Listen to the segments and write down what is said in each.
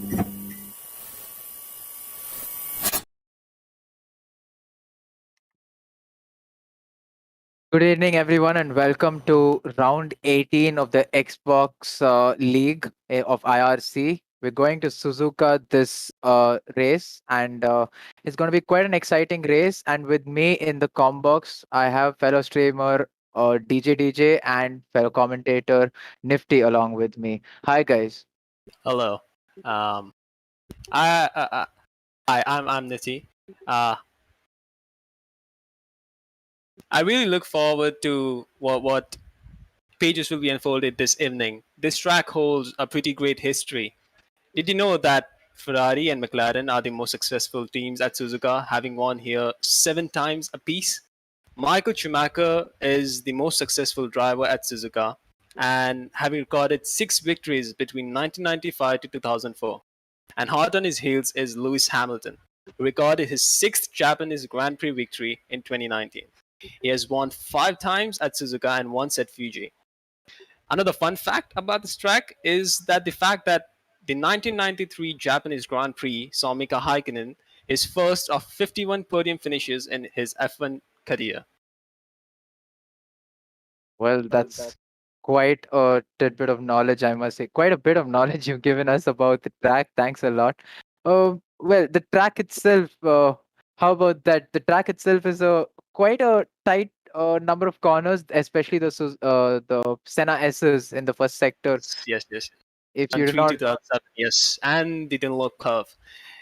Good evening, everyone, and welcome to round 18 of the Xbox League of IRC. We're going to Suzuka this race, and it's going to be quite an exciting race. And with me in the combox, I have fellow streamer DJ, and fellow commentator Nifty along with me. Hi, guys. Hello. Um, I, I, I, I'm Niti. Uh, I really look forward to what pages will be unfolded this evening. This track holds a pretty great history. Did you know that Ferrari and McLaren are the most successful teams at Suzuka, having won here 7 times apiece? Michael Schumacher is the most successful driver at Suzuka and having recorded 6 victories between 1995 to 2004. And hot on his heels is Lewis Hamilton, who recorded his 6th Japanese Grand Prix victory in 2019. He has won 5 times at Suzuka and once at Fuji. Another fun fact about this track is that the fact that the 1993 Japanese Grand Prix saw Mika Häkkinen his first of 51 podium finishes in his F1 career. Well, that's quite a tidbit of knowledge, I must say. Quite a bit of knowledge you've given us about the track. Thanks a lot. Well, the track itself, how about that? The track itself is a quite a tight number of corners, especially the Senna S's in the first sector. Yes. If you And do 3 not, 2007, yes, and the Dunlop curve.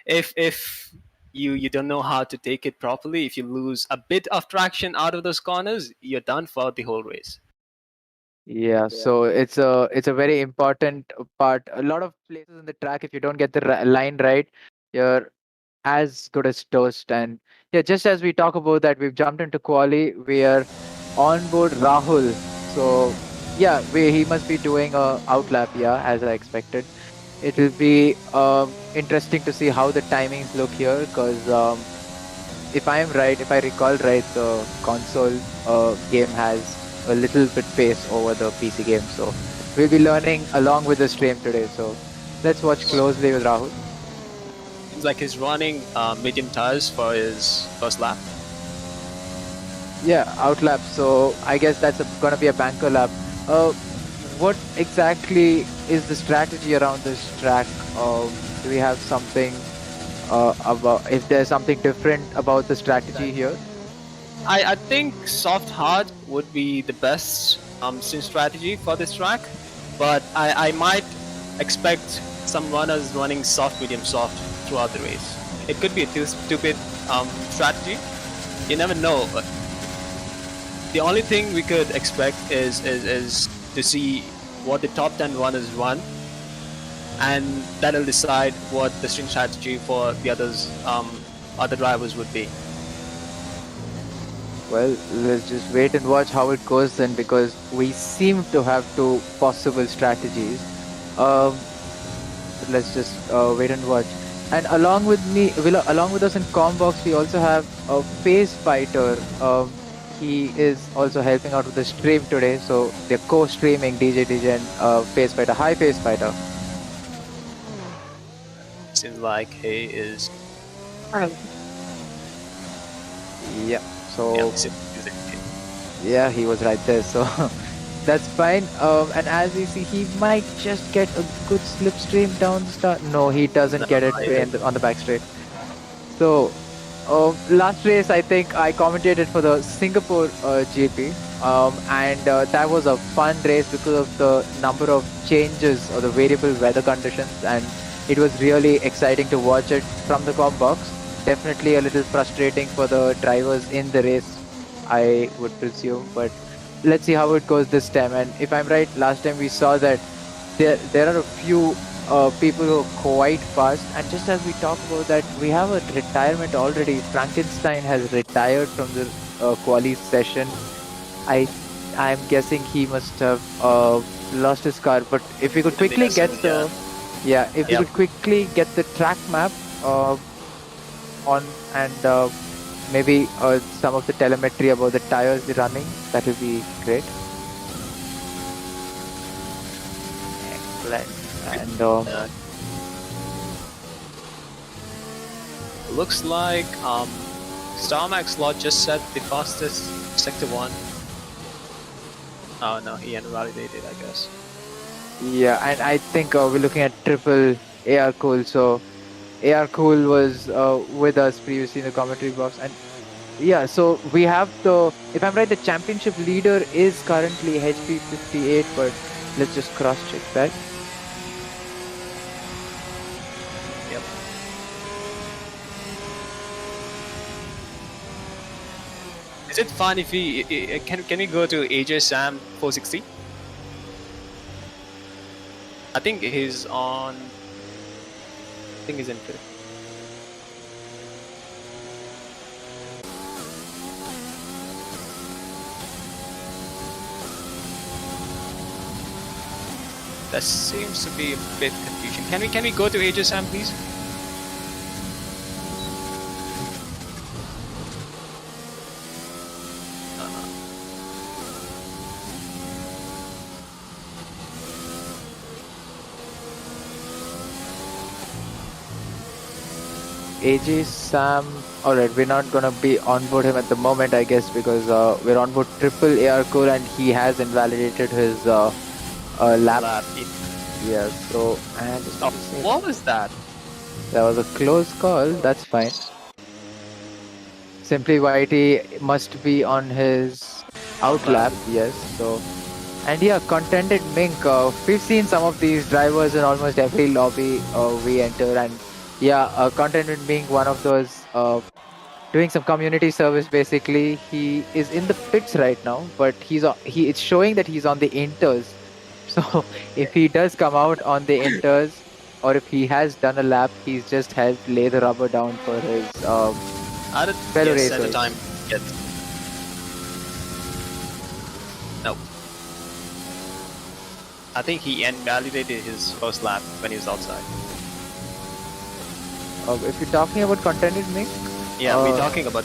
If you don't know how to take it properly, if you lose a bit of traction out of those corners, you're done for the whole race. yeah. So it's a very important part. A lot of places in the track, if you don't get the line right, you're as good as toast. And yeah, just as we talk about that, we've jumped into quali. We are on board Rahul. So yeah, he must be doing a outlap. Yeah, as I expected. It will be interesting to see how the timings look here, because if I am right, if I recall right, the console game has a little bit pace over the PC game. So we'll be learning along with the stream today. So let's watch closely with Rahul. Seems like he's running medium tires for his first lap. Yeah, outlap. So I guess that's gonna be a banker lap. What exactly is the strategy around this track? Do we have something about if there's something different about the strategy here? I think soft hard would be the best sim strategy for this track, but I might expect some runners running soft, medium, soft throughout the race. It could be a too stupid strategy. You never know. But the only thing we could expect is to see what the top 10 runners run, and that'll decide what the string strategy for the other drivers would be. Well, let's just wait and watch how it goes then, because we seem to have two possible strategies. Let's just wait and watch. And along with me, along with us in Combox, we also have a Phase Fighter. He is also helping out with the stream today, so they're co-streaming DJ and Phase Fighter. Hi, Phase Fighter. Seems like he is. Yeah. So Yeah, yeah, he was right there. So that's fine. And as you see, he might just get a good slipstream down the start. No, he doesn't get it on the back straight. So last race, I think I commentated for the Singapore GP. And that was a fun race because of the number of changes or the variable weather conditions, and it was really exciting to watch it from the com box. Definitely a little frustrating for the drivers in the race, I would presume, but let's see how it goes this time. And if I'm right, last time we saw that there are a few people who are quite fast. And just as we talk about that, we have a retirement already. Frankenstein has retired from the quali session. I'm guessing he must have lost his car. But if we could quickly get if we could quickly get the track map on, and maybe some of the telemetry about the tires running, that would be great. Excellent. And Looks like Starmax Lot just set the fastest Sector 1. Oh no, he invalidated, I guess. Yeah, and I think we're looking at triple AR Cool. So AR Cool was with us previously in the commentary box, and yeah, so we have if I'm right, the championship leader is currently HP 58, but let's just cross check that. Yep. Is it fine if can we go to AJ Sam 460? I think he's on. I think he's in fifth. There seems to be a bit confusion. Can we go to AJ Sam, please? AJ Sam. All right, we're not gonna be on board him at the moment, I guess, because we're on board triple AR Core and he has invalidated his lap. Yeah. So and what was that? That was a close call. That's fine. Simply Whitey must be on his out lap. Yes. So. And yeah, Contented Mink. We've seen some of these drivers in almost every lobby we enter, and yeah, Contented Mink, one of those doing some community service. Basically, he is in the pits right now, but it's showing that he's on the inters. So if he does come out on the inters, or if he has done a lap, he's just helped lay the rubber down for his fellow racers. At the time. Yet. Nope. I think he invalidated his first lap when he was outside. If you're talking about Contented Mink, yeah, we're talking about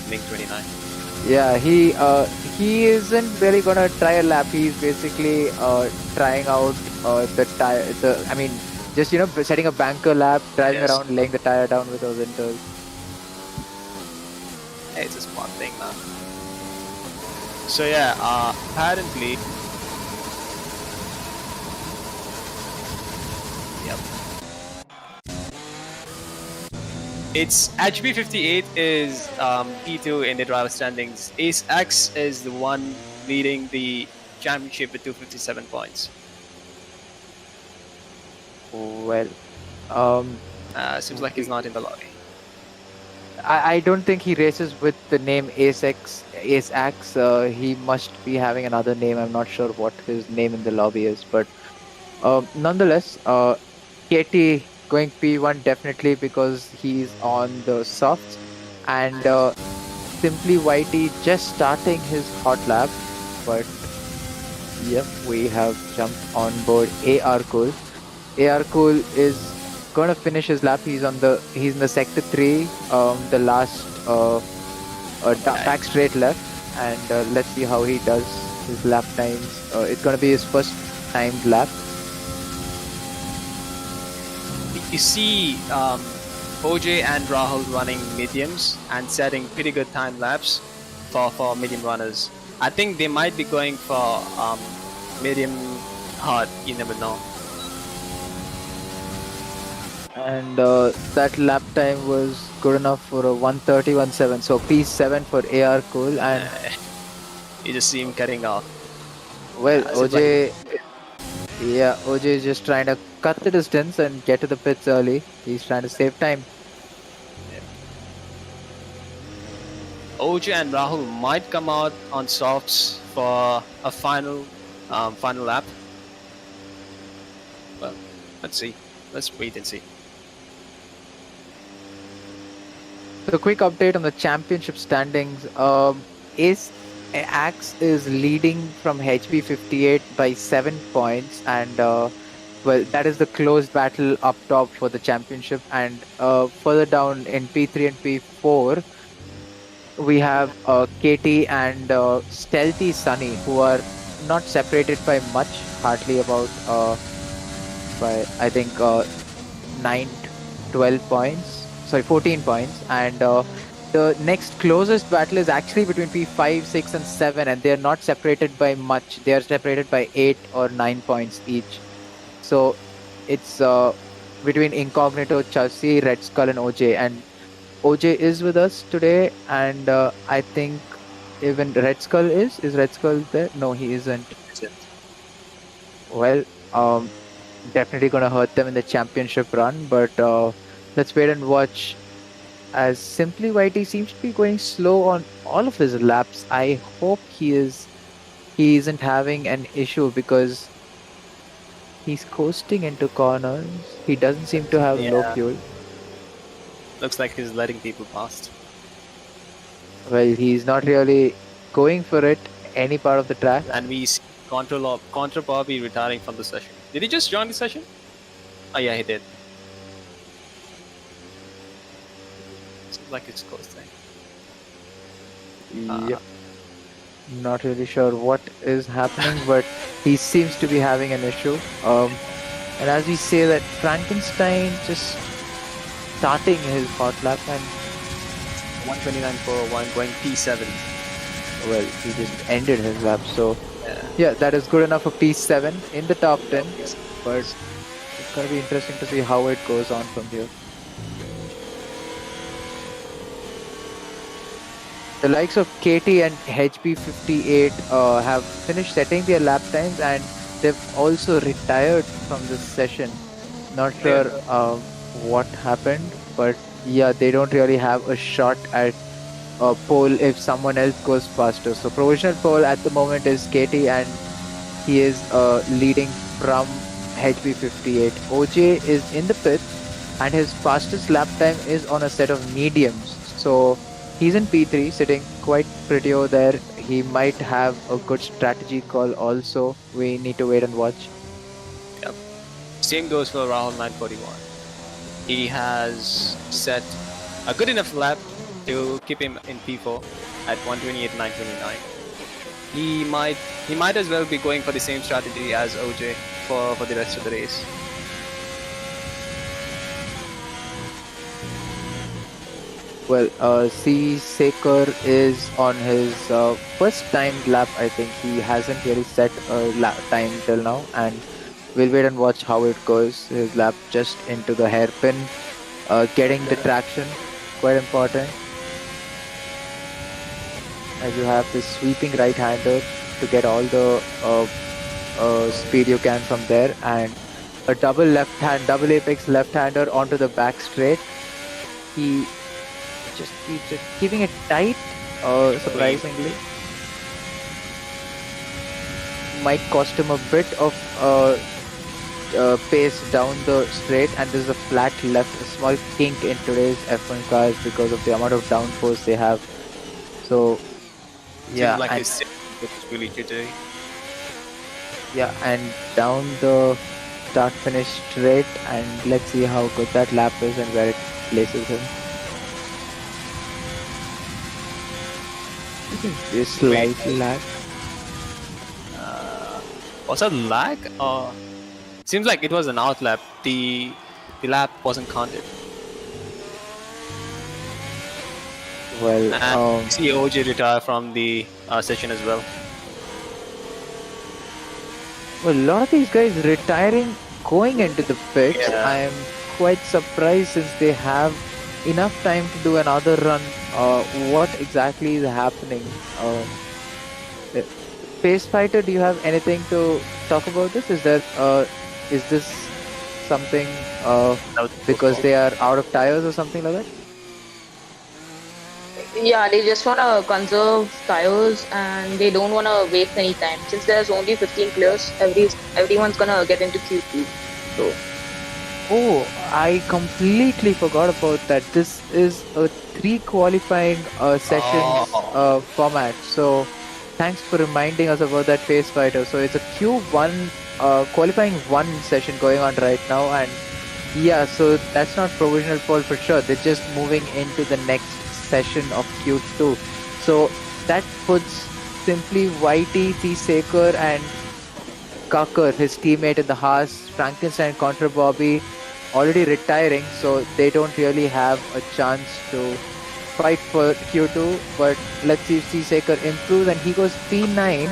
Mink 29. Yeah, he isn't really gonna try a lap. He's basically trying out the tire. I mean, just setting a banker lap, driving around, laying the tire down with those inters. Hey, it's a smart thing, man. So yeah, apparently. Yep. It's HP 58 is P2 in the driver standings. Ace X is the one leading the championship with 257 points. Well, seems like he's not in the lobby. I don't think he races with the name Ace X. He must be having another name. I'm not sure what his name in the lobby is, but nonetheless, Katie going P1 definitely because he's on the softs, and Simply Whitey just starting his hot lap, but yep, we have jumped on board AR Cool. AR Cool is gonna finish his lap. He's in the sector 3, the last back straight left, and let's see how he does his lap times. It's gonna be his first timed lap. You see OJ and Rahul running mediums and setting pretty good time laps for medium runners. I think they might be going for medium hard, you never know. And that lap time was good enough for a 1:30.17. So P7 for AR Cool, and you just see him cutting off. Well, OJ is just trying to cut the distance and get to the pits early. He's trying to save time. OJ and Rahul might come out on softs for a final lap. Well, let's see. Let's wait and see. So, quick update on the championship standings. Axe is leading from HP 58 by 7 points, and well, that is the close battle up top for the championship. And further down in P3 and P4, we have Katie and Stealthy Sunny, who are not separated by much, hardly about by I think 9-12 points. 14 points, and the next closest battle is actually between P5, 6, and 7, and they're not separated by much. They are separated by 8 or 9 points each. So it's between Incognito, Chelsea, Red Skull, and OJ. And OJ is with us today, and I think even Red Skull is. Is Red Skull there? No, he isn't. Well, definitely gonna hurt them in the championship run, but let's wait and watch. As Simply Whitey seems to be going slow on all of his laps. I hope he isn't having an issue because he's coasting into corners. He doesn't seem to have low Yeah. fuel. Looks like he's letting people past. Well, he's not really going for it any part of the track. And we see Contra Bobby retiring from the session. Did he just join the session? Oh yeah, he did. Seems like it's coasting. Yep. Not really sure what is happening, but he seems to be having an issue. And as we say that Frankenstein just starting his hot lap and 129.41 going P7. well, he just ended his lap. So yeah, that is good enough for P7 in the top 10. But it's gonna be interesting to see how it goes on from here. The likes of KT and HB58 have finished setting their lap times, and they've also retired from this session. Not sure what happened, but yeah, they don't really have a shot at pole if someone else goes faster. So provisional pole at the moment is KT, and he is leading from HB58. OJ is in the pit, and his fastest lap time is on a set of mediums. So he's in P3, sitting quite pretty over there. He might have a good strategy call also. We need to wait and watch. Yep. Same goes for Rahul 941. He has set a good enough lap to keep him in P4 at 128.929. He might as well be going for the same strategy as OJ for the rest of the race. Well, C. Sekar is on his first timed lap. I think he hasn't really set a lap time till now, and we'll wait and watch how it goes. His lap just into the hairpin, getting the traction, quite important. As you have this sweeping right-hander to get all the speed you can from there, and a double apex left-hander onto the back straight. He's just keeping it tight, surprisingly. Might cost him a bit of pace down the straight, and there's a flat left, a small kink in today's F1 cars because of the amount of downforce they have. So yeah, Seems like and, his is really jittery. yeah, and down the start-finish straight, and let's see how good that lap is and where it places him. This slight lag. Was that lag? Seems like it was an out lap. The lap wasn't counted. Well, And see OJ retire from the session as well. Well, a lot of these guys retiring going into the pits. Yeah. I am quite surprised since they have enough time to do another run. What exactly is happening? Pace Fighter, do you have anything to talk about this? Is this something because they are out of tires or something like that? Yeah, they just want to conserve tires and they don't want to waste any time. Since there's only 15 players, everyone's gonna get into Q2. So. Oh, I completely forgot about that. This is a 3 qualifying sessions format. So thanks for reminding us about that Pace Fighter. So it's a Q1 qualifying 1 session going on right now, and yeah, so that's not provisional pole for sure. They're just moving into the next session of Q2. So that puts Simply Whitey, T. Sekar and Kakar, his teammate in the Haas, Frankenstein, Contra Bobby, already retiring, so they don't really have a chance to fight for Q2. But let's see if Seasaker improves, and he goes P9,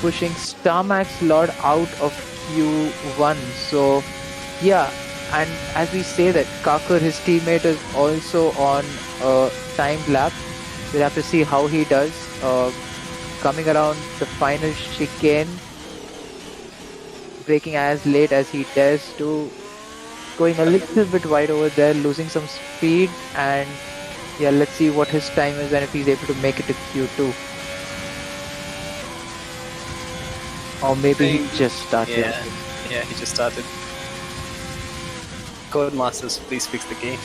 pushing Starmax Lord out of Q1. So yeah, and as we say that Kakar, his teammate, is also on a timed lap. We'll have to see how he does. Coming around the final chicane, braking as late as he dares to, going a little bit wide over there, losing some speed. And yeah, let's see what his time is and if he's able to make it to Q2. Or maybe he just started. Yeah, he just started. Codemasters, please fix the game.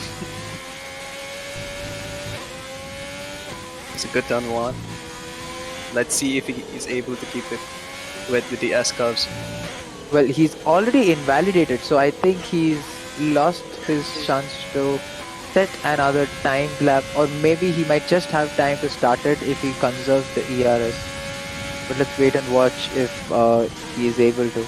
It's a good turn one. Let's see if he is able to keep it with the S curves. Well, he's already invalidated, so I think he's lost his chance to set another time lap, or maybe he might just have time to start it if he conserves the ERS. But let's wait and watch if he is able to.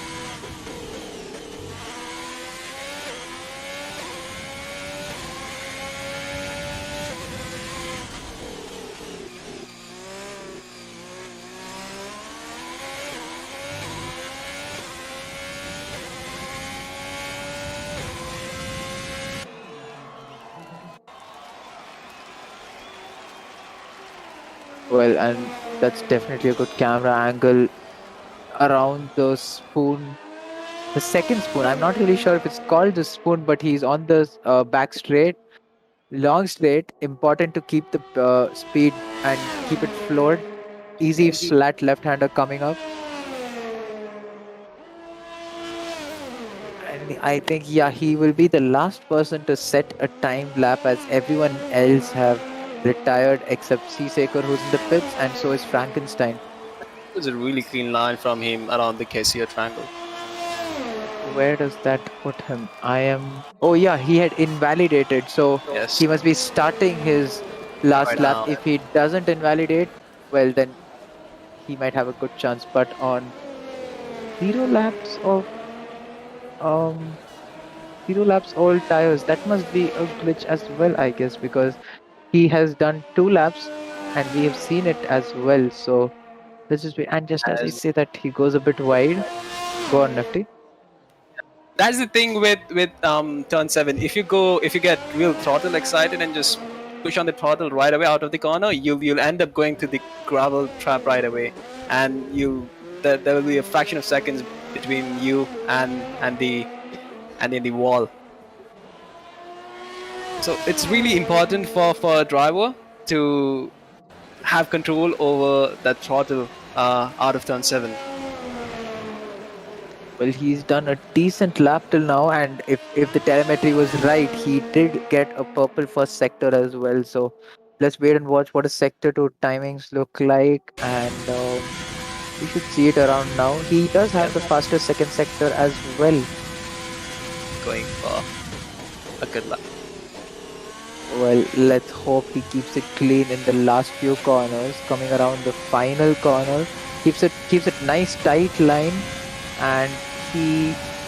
Well, and that's definitely a good camera angle around the spoon. The second spoon, I'm not really sure if it's called the spoon, but he's on the back straight, long straight. Important to keep the speed and keep it floored. Easy flat left-hander coming up. And I think, yeah, he will be the last person to set a timed lap, as everyone else have retired except Seasaker, who's in the pits, and so is Frankenstein. It was a really clean line from him around the Cassia triangle. Where does that put him? Oh yeah, he had invalidated, so Yes. he must be starting his last Right lap. now. If he doesn't invalidate, well then he might have a good chance. But on 0 laps of um 0 laps old tires, that must be a glitch as well, I guess, because he has done 2 laps and we have seen it as well. So let's just wait. And just as we say that, he goes a bit wide. Go on, Nifty. That's the thing with turn 7. If you get real throttle excited and just push on the throttle right away out of the corner, you'll end up going to the gravel trap right away, and there will be a fraction of seconds between you and the wall. So it's really important for a driver to have control over that throttle out of turn 7. Well, he's done a decent lap till now, and if the telemetry was right, he did get a purple first sector as well. So let's wait and watch what his sector 2 timings look like, and we should see it around now. He does have the fastest second sector as well. Going for a good lap. Well, let's hope he keeps it clean in the last few corners. Coming around the final corner, keeps it nice tight line, and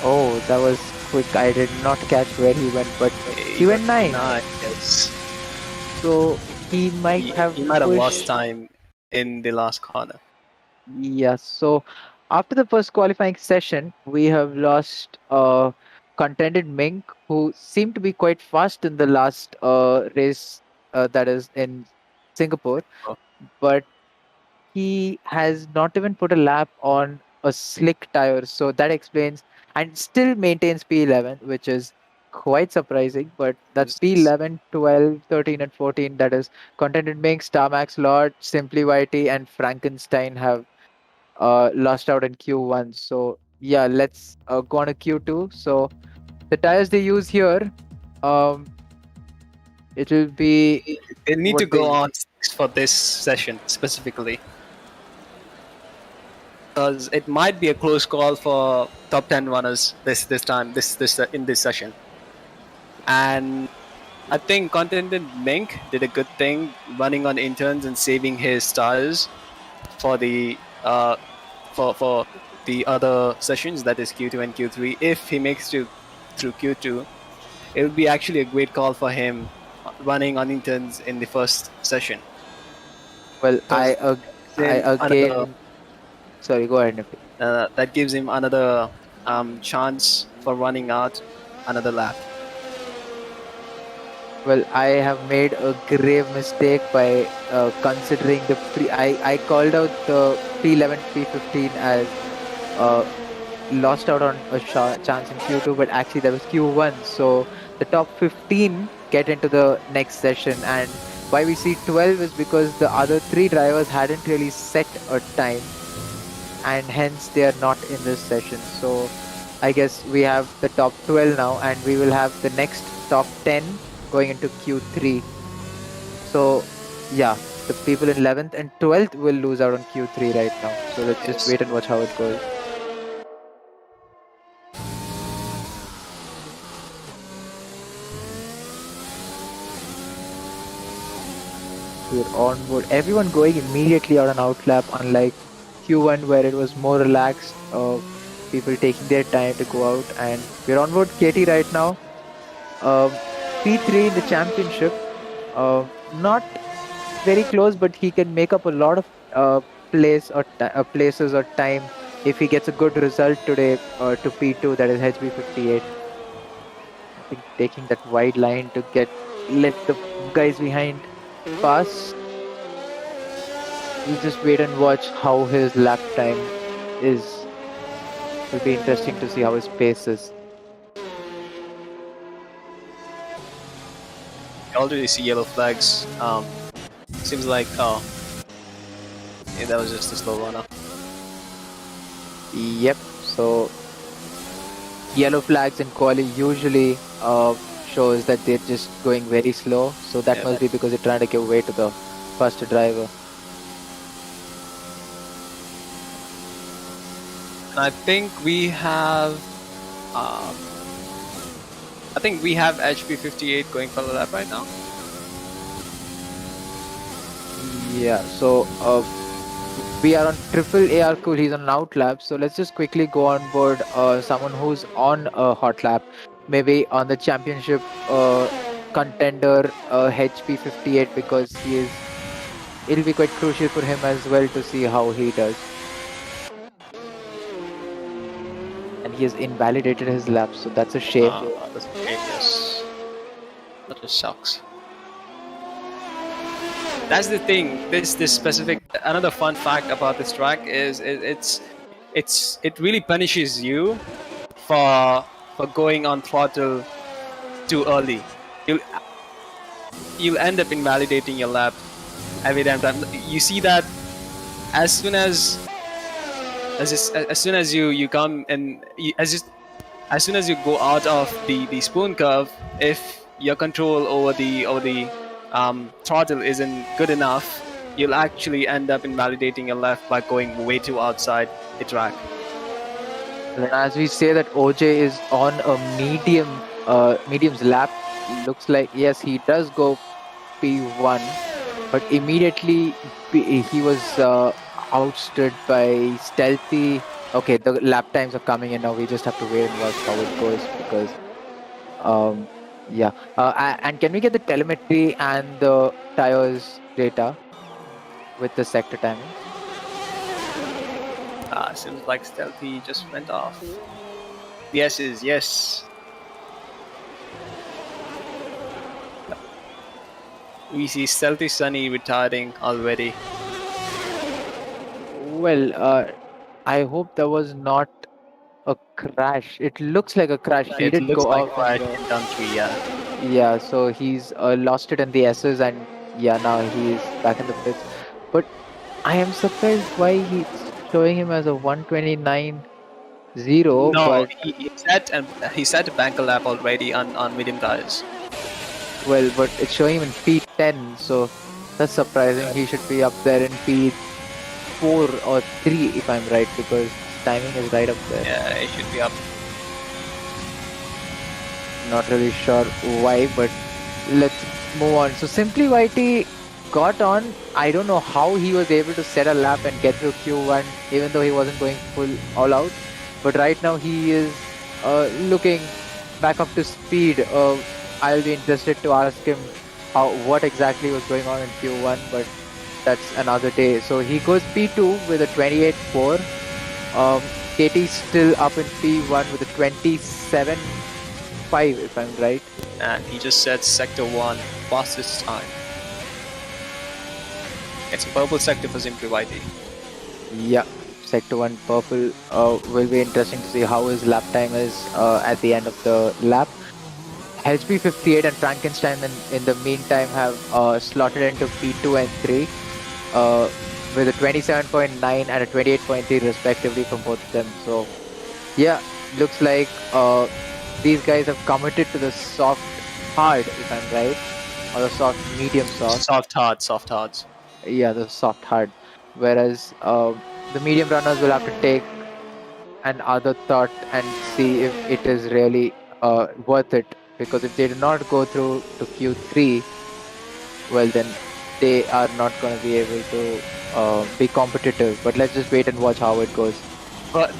oh, that was quick. I did not catch where he went, but he went 9. Yes. So he might have lost time in the last corner. Yes. So after the first qualifying session, we have lost contended Mink, who seemed to be quite fast in the last race, that is in Singapore, but he has not even put a lap on a slick tire. So that explains, and still maintains P11, which is quite surprising. But that's P11, 12, 13, and 14. That is Contented Mink, Starmax Lord, Simply YT, and Frankenstein have lost out in Q1. So yeah, let's go on to Q2. So the tires they use here, it will be. They need to go on for this session specifically, because it might be a close call for top 10 runners this time in this session. And I think Contented Mink did a good thing running on interns and saving his tires for the for the other sessions, that is Q2 and Q3. If he makes to through Q2, it would be actually a great call for him running Huntington's in the first session. Well, Because I again. Sorry, go ahead, Nifty. that gives him another chance for running out another lap. Well, I have made a grave mistake by considering the I called out the P11, P15 as lost out on a chance in Q2, but actually that was Q1. So the top 15 get into the next session, and why we see 12 is because the other three drivers hadn't really set a time, and hence they are not in this session. So I guess we have the top 12 now, and we will have the next top 10 going into Q3. So yeah, the people in 11th and 12th will lose out on Q3 right now. So let's just wait and watch how it goes. We're on board. Everyone going immediately out on outlap, unlike Q1 where it was more relaxed. People taking their time to go out, and we're on board KT right now. P3 in the championship. Not very close, but he can make up a lot of places or time if he gets a good result today to P2, that is HB58. I think taking that wide line to let the guys behind pass. We'll just wait and watch how his lap time is. It'll be interesting to see how his pace is. I already see yellow flags. Seems like yeah, that was just a slow runner. Yep. So yellow flags in quali usually shows that they're just going very slow. So that must be because they're trying to give way to the first driver. I think we have HB58 going for the lap right now. Yeah, so we are on triple AR cool. He's on an out lap. So let's just quickly go on board someone who's on a hot lap, maybe on the championship contender HP58, because it'll be quite crucial for him as well to see how he does. And he has invalidated his lap, so that's a shame. That's a shame, yes. That just sucks. That's the thing. This specific another fun fact about this track is it really punishes you for going on throttle too early. You'll end up invalidating your lap every damn time. You see that as soon as you come and as soon as you go out of the spoon curve, if your control over the throttle isn't good enough, you'll actually end up invalidating your lap by going way too outside the track. And as we say that OJ is on a medium's lap, looks like yes, he does go P1, but immediately he was outstood by Stealthy. Okay, the lap times are coming in now. We just have to wait and watch how it goes because yeah. And can we get the telemetry and the tires data with the sector timing? Seems like Stealthy just went off. Yes is yes. We see Stealthy Sunny retiring already. Well, I hope that was not a crash. It looks like a crash. He did go off right in turn 3, yeah. Yeah, so he's lost it in the S's, and yeah, now he's back in the pits. But I am surprised why he's showing him as a 129.0. No, but he set a banker lap already on medium tires. Well, but it's showing him in P10, so that's surprising. He should be up there in P4 or 3 if I'm right, because timing is right up there. Yeah, it should be up. Not really sure why, but let's move on. So Simply Whitey got on. I don't know how he was able to set a lap and get through Q1, even though he wasn't going full all out. But right now he is looking back up to speed, I'll be interested to ask him what exactly was going on in Q1, but that's another day. So he goes P2 with a 28.4. KT's still up in P1 with a 27.5, if I'm right. And he just said Sector 1, fastest time. It's a purple sector for Simply YT. Yeah, Sector 1 purple will be interesting to see how his lap time is at the end of the lap. HP58 and Frankenstein in the meantime have slotted into P2 and 3 with a 27.9 and a 28.3 respectively from both of them. So yeah, looks like these guys have committed to the soft hard, if I'm right, or the soft medium soft. Soft hards. Yeah, the soft hard. Whereas the medium runners will have to take another thought and see if it is really worth it. Because if they do not go through to Q3, well then they are not going to be able to be competitive. But let's just wait and watch how it goes. But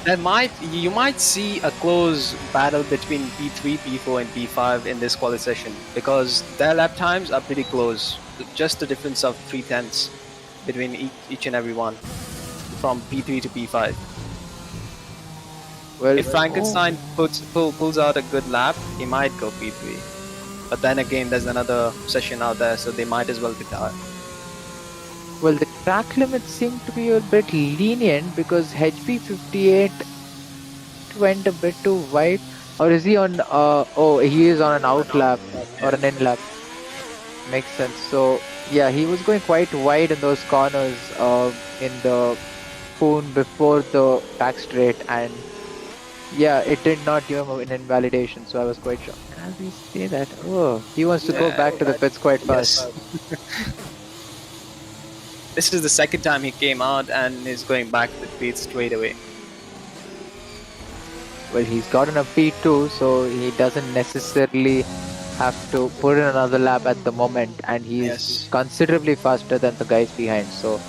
you might see a close battle between P3, P4, and P5 in this quali session because their lap times are pretty close. Just a difference of 3/10 between each and every one from P3 to P5. Well, If Frankenstein pulls out a good lap, he might go P3. But then again, there's another session out there, so they might as well be tired. Well, the track limits seem to be a bit lenient because HP58 went a bit too wide. Or is he on? He is on an out lap or an in lap. Makes sense. So yeah, he was going quite wide in those corners in the Poon before the back straight, and yeah, it did not give him an invalidation. So I was quite shocked. As we say that, he wants to go back to the pits quite fast. This is the second time he came out and is going back to the pits straight away. Well, he's gotten a P2, so he doesn't necessarily have to put in another lap at the moment, and he's considerably faster than the guys behind. So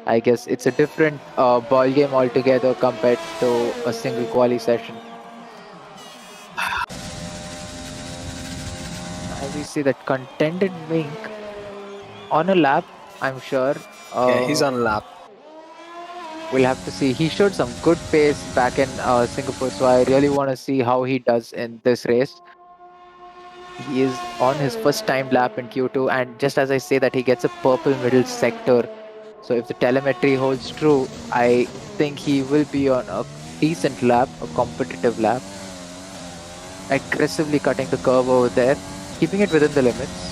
I guess it's a different ball game altogether compared to a single quali session. As we see that contended Wink on a lap, I'm sure. Yeah, he's on a lap. We'll have to see. He showed some good pace back in Singapore, so I really want to see how he does in this race. He is on his first time lap in Q2, and just as I say that, he gets a purple middle sector. So if the telemetry holds true, I think he will be on a decent lap, a competitive lap. Aggressively cutting the curve over there, keeping it within the limits.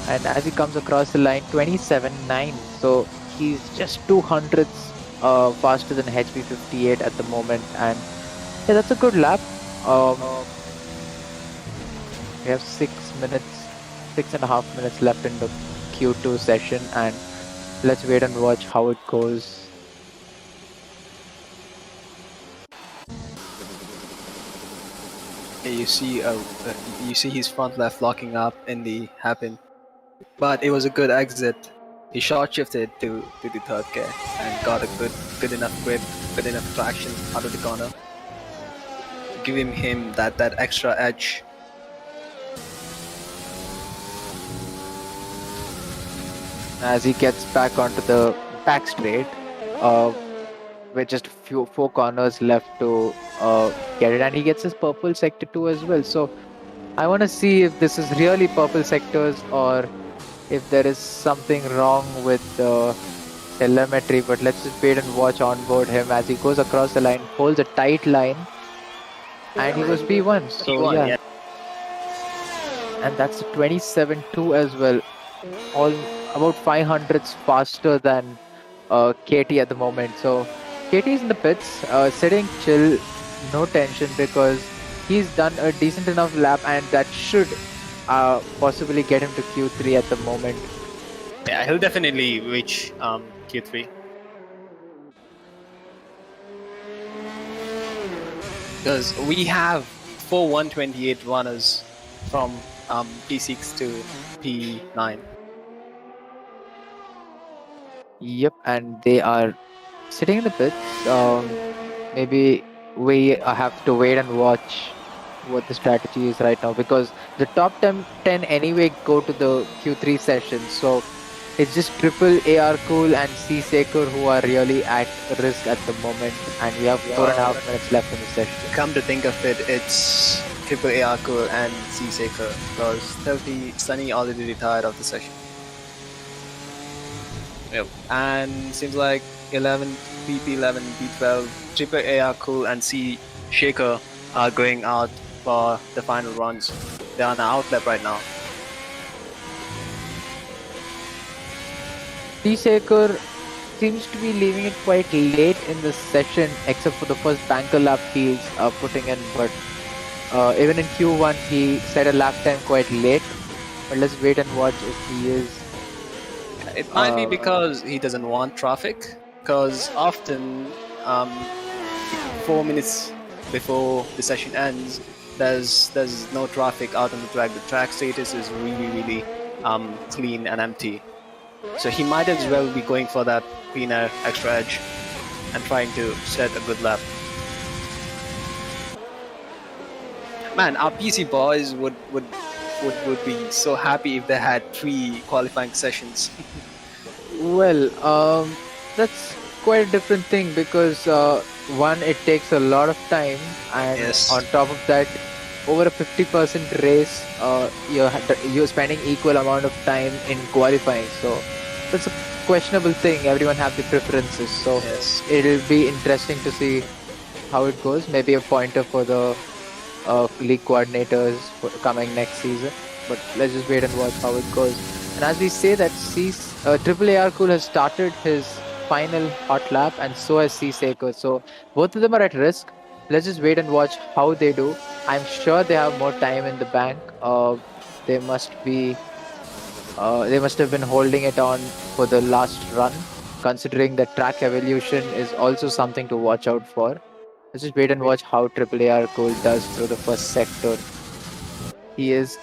And as he comes across the line, 27.9. So he's just 200ths faster than HP58 at the moment. And yeah, that's a good lap. We have 6.5 minutes left in the Q2 session, and let's wait and watch how it goes. You see his front left locking up in the hairpin, but it was a good exit. He short shifted to the third gear and got a good enough grip, good enough traction out of the corner, giving him that extra edge. As he gets back onto the back straight, with just four corners left to get it, and he gets his purple sector 2 as well. So I want to see if this is really purple sectors or if there is something wrong with the telemetry, but let's just wait and watch on board him as he goes across the line, holds a tight line, and he goes P1. So P1, yeah. And that's a 27.2 as well, all about 500ths faster than KT at the moment. So KT is in the pits, sitting chill, no tension, because he's done a decent enough lap, and that should possibly get him to Q3 at the moment. Yeah, he'll definitely reach Q3. Because we have 4 128 runners from P6 to P9. Yep, and they are sitting in the pits. Maybe we have to wait and watch what the strategy is right now, because the top 10 anyway go to the Q3 session. So it's just triple AR Cool and C Saker who are really at risk at the moment, and we have 4.5 minutes left in the session. Come to think of it, it's Triple A Arco and C Saker because Sunny already retired of the session. Yep. And seems like 11, BP11, B12, Triple A Arco and C Shaker are going out for the final runs. They're on the outlap right now. C Saker seems to be leaving it quite late in the session, except for the first banker lap he's putting in. But even in Q1, he set a lap time quite late. But let's wait and watch if he is. It might be because he doesn't want traffic. Because often, 4 minutes before the session ends, there's no traffic out on the track. The track status is really clean and empty. So he might as well be going for that clean air extra edge and trying to set a good lap. Man, our PC boys would be so happy if they had 3 qualifying sessions. Well, that's quite a different thing because one, it takes a lot of time, and Yes. on top of that, over a 50% race, you're spending equal amount of time in qualifying. So that's a questionable thing. Everyone have the preferences. So Yes. it'll be interesting to see how it goes. Maybe a pointer for the league coordinators for coming next season. But let's just wait and watch how it goes. And as we say that Triple AR Cool has started his final hot lap, and so has C Saker. So both of them are at risk. Let's just wait and watch how they do. I'm sure they have more time in the bank. They must have been holding it on for the last run, considering that track evolution is also something to watch out for. Let's just wait and watch how Triple AR Cool does through the first sector. He is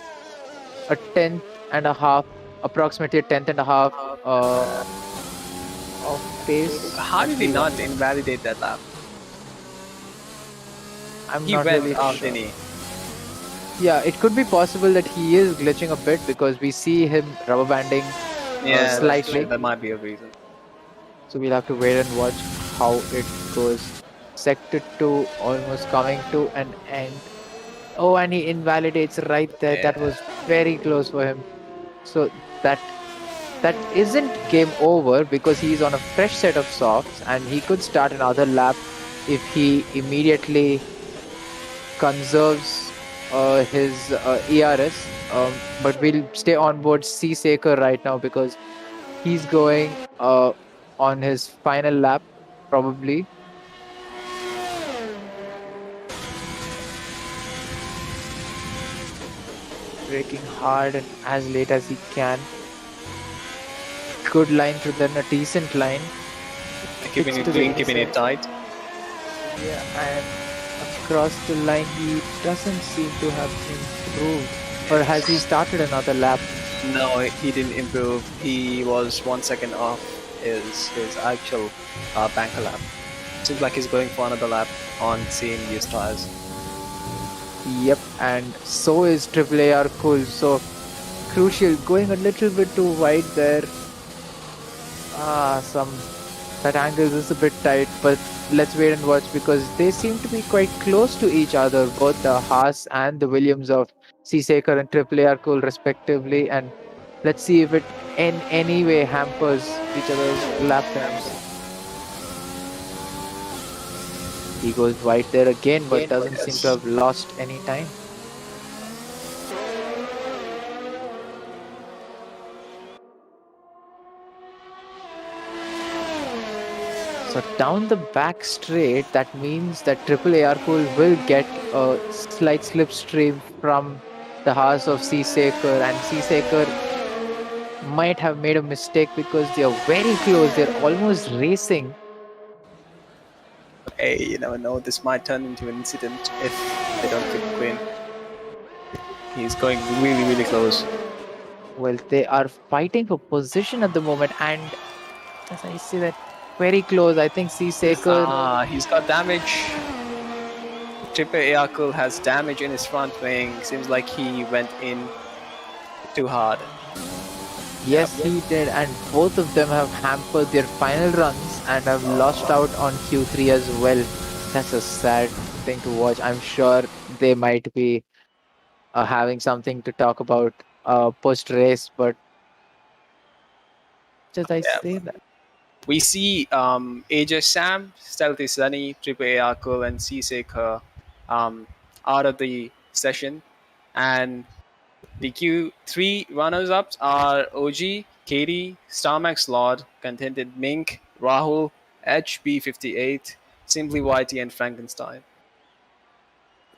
a tenth and a half, approximately a tenth and a half of pace. How did he not invalidate that lap? I'm He not went really out, sure. didn't he? Yeah, it could be possible that he is glitching a bit because we see him rubber banding Yeah, slightly. that might be a reason. So we'll have to wait and watch how it goes. Sector 2 almost coming to an end. Oh, and he invalidates right there. Yeah. That was very close for him. So that isn't game over because he's on a fresh set of softs and he could start another lap if he immediately conserves his ERS. But we'll stay on board C Saker right now because he's going on his final lap probably. Braking hard and as late as he can. Good line to then a decent line. Keeping It's it to the clean, keeping it inside. tight. Yeah, and across the line he doesn't seem to have improved. Or has he started another lap? No, he didn't improve. He was 1 second off his actual banker lap. Seems like he's going for another lap on same used tires. Yep, and so is Triple AR Cool. So crucial, going a little bit too wide there. That angle is a bit tight, but let's wait and watch because they seem to be quite close to each other, both the Haas and the Williams of C Saker and Triple AR Cool respectively. And let's see if it in any way hampers each other's lap times. He goes wide there again, but doesn't seem to have lost any time. So down the back straight, that means that Triple AR Cool will get a slight slipstream from the Haas of C Saker, and C Saker might have made a mistake because they are very close. They're almost racing. Hey, you never know. This might turn into an incident if they don't keep Quinn. He's going really close. Well, they are fighting for position at the moment, and as I see that very close, I think C Saker. He's got damage. Triple Ayakul has damage in his front wing. Seems like he went in too hard. Yes, he did, and both of them have hampered their final runs and have lost out on Q3 as well. That's a sad thing to watch. I'm sure they might be having something to talk about post race, but just I Yeah. say that. We see Aegis Sam, Stealthy Sunny, Triple Ayakul, and Seesaker out of the session. And the Q3 runners ups are OG, Katie, Starmax Lord, Contented Mink, Rahul, HB58, Simply Whitey, and Frankenstein.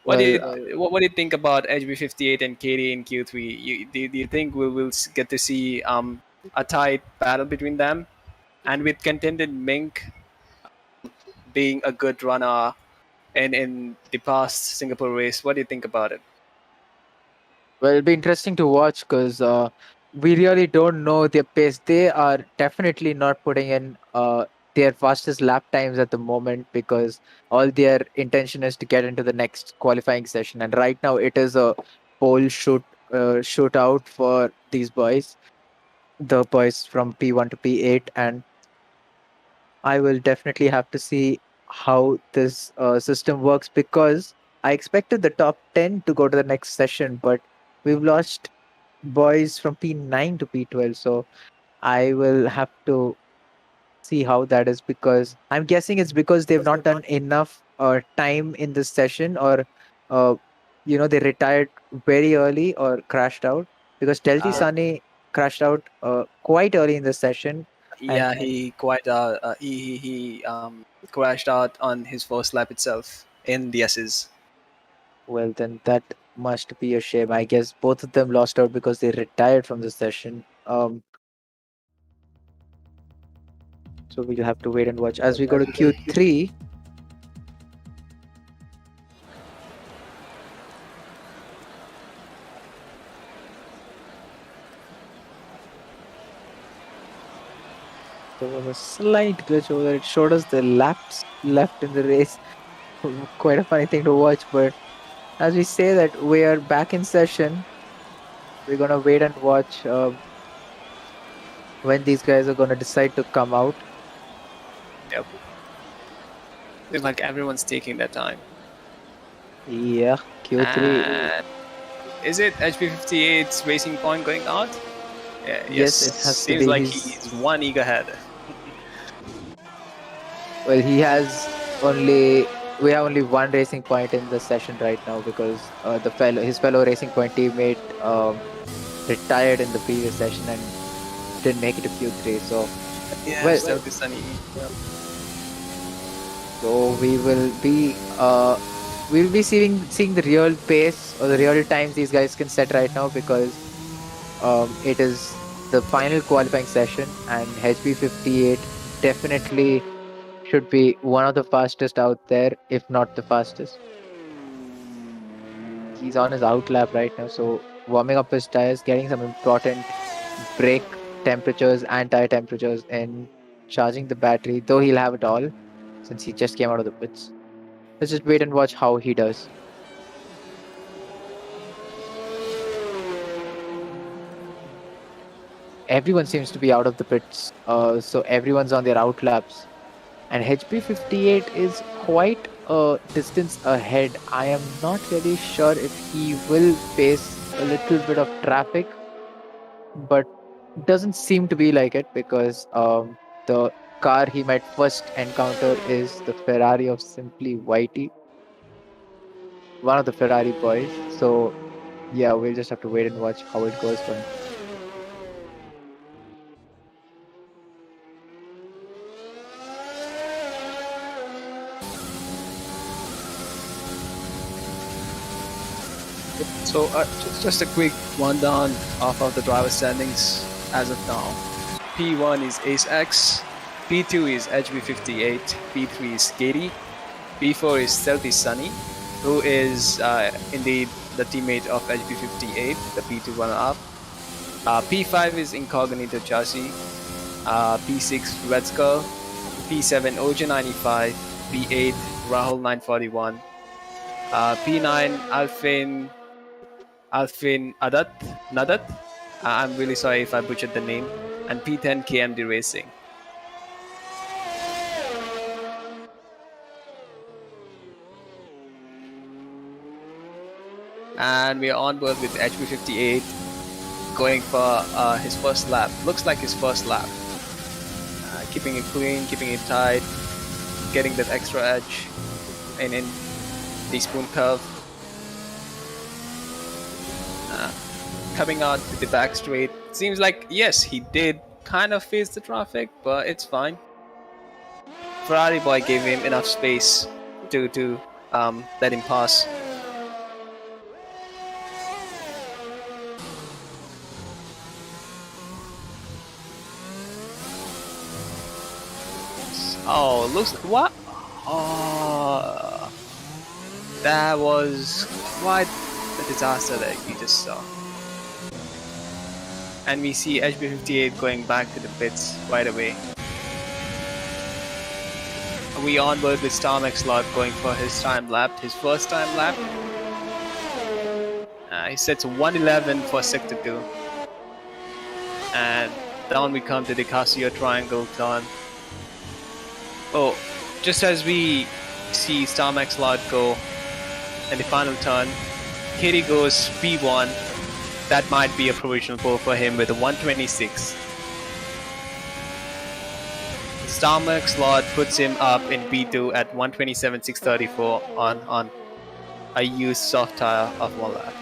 Well, What do you think about HB58 and Katie in Q3? Do you think we'll get to see a tight battle between them? And with Contented Mink being a good runner in the past Singapore race, what do you think about it? well, it'll be interesting to watch because we really don't know their pace. They are definitely not putting in their fastest lap times at the moment because all their intention is to get into the next qualifying session. And right now, it is a pole shootout for these boys, the boys from P1 to P8, and I will definitely have to see how this system works because I expected the top 10 to go to the next session, but we've lost boys from P9 to P12. So I will have to see how that is because I'm guessing it's because they've not done enough time in this session or, uh, they retired very early or crashed out because Telti Sane crashed out quite early in the session. And Yeah, he quite he crashed out on his first lap itself in the S's. well, then that must be a shame. I guess both of them lost out because they retired from the session. So we'll have to wait and watch. As we go to Q3, there was a slight glitch over there. It showed us the laps left in the race. Quite a funny thing to watch, but as we say that we are back in session, we're gonna wait and watch when these guys are gonna decide to come out. Yep. It's like everyone's taking their time. Yeah, Q3. And is it HB58's racing point going out? Yeah, Yes, it has to Seems be. like he's one eager ahead. Well, he has only we have only one racing point in the session right now because his fellow racing point teammate retired in the previous session and didn't make it to Q3. So Yeah, well, still be sunny. so we'll be seeing the real pace or the real times these guys can set right now because it is the final qualifying session and HB58 definitely should be one of the fastest out there, if not the fastest. He's on his out lap right now, so warming up his tires, getting some important brake temperatures and tire temperatures, and charging the battery. Though he'll have it all since he just came out of the pits. Let's just wait and watch how he does. Everyone seems to be out of the pits, so everyone's on their out laps. And HB58 is quite a distance ahead. I am not really sure if he will face a little bit of traffic, but doesn't seem to be like it because the car he might first encounter is the Ferrari of Simply Whitey, one of the Ferrari boys. So yeah, we'll just have to wait and watch how it goes for him. So just a quick rundown of the driver standings as of now. P1 is Ace X, P2 is HB58, P3 is Katie, P4 is Stealthy Sunny, who is indeed the teammate of HB58, the P2 runner-up. P5 is Incognito Chassis, P6 Red Skull, P7 Oja 95, P8 Rahul 941, P9 Alfin Nadat. I'm really sorry if I butchered the name. And P10 KMD Racing. And we are on board with HB58 going for his first lap. Looks like his first lap. Keeping it clean, keeping it tight, getting that extra edge in the spoon curve. Coming out with the back straight. Seems like, yes, he did kind of face the traffic, but it's fine. Ferrari boy gave him enough space to let him pass. Oh, looks what? Oh, that was quite the disaster that we just saw. And we see HB58 going back to the pits right away. We onboard with Starmax Lot going for his time lap, his first time lap. He sets 111 for sector 2. And down we come to the Casio Triangle turn. Oh, just as we see Starmax Lot go in the final turn, Katie goes P1. That might be a provisional pole for him with a 126. Starmax Lot puts him up in P2 at 127.634 on a used soft tire of 1 lap.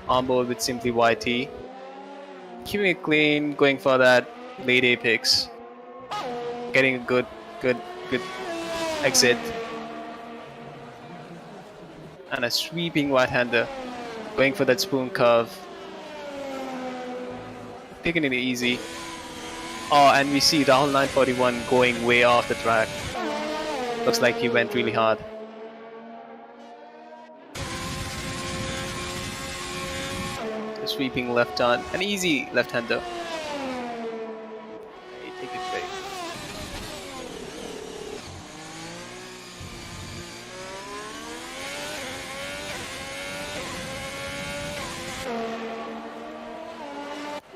On board with Simply YT. Keeping it clean, going for that late apex. Getting a good exit. And a sweeping right-hander. Going for that spoon curve. Taking it easy. Oh, and we see Rahul 941 going way off the track. Looks like he went really hard. A sweeping left turn. An easy left-hander. Take it straight.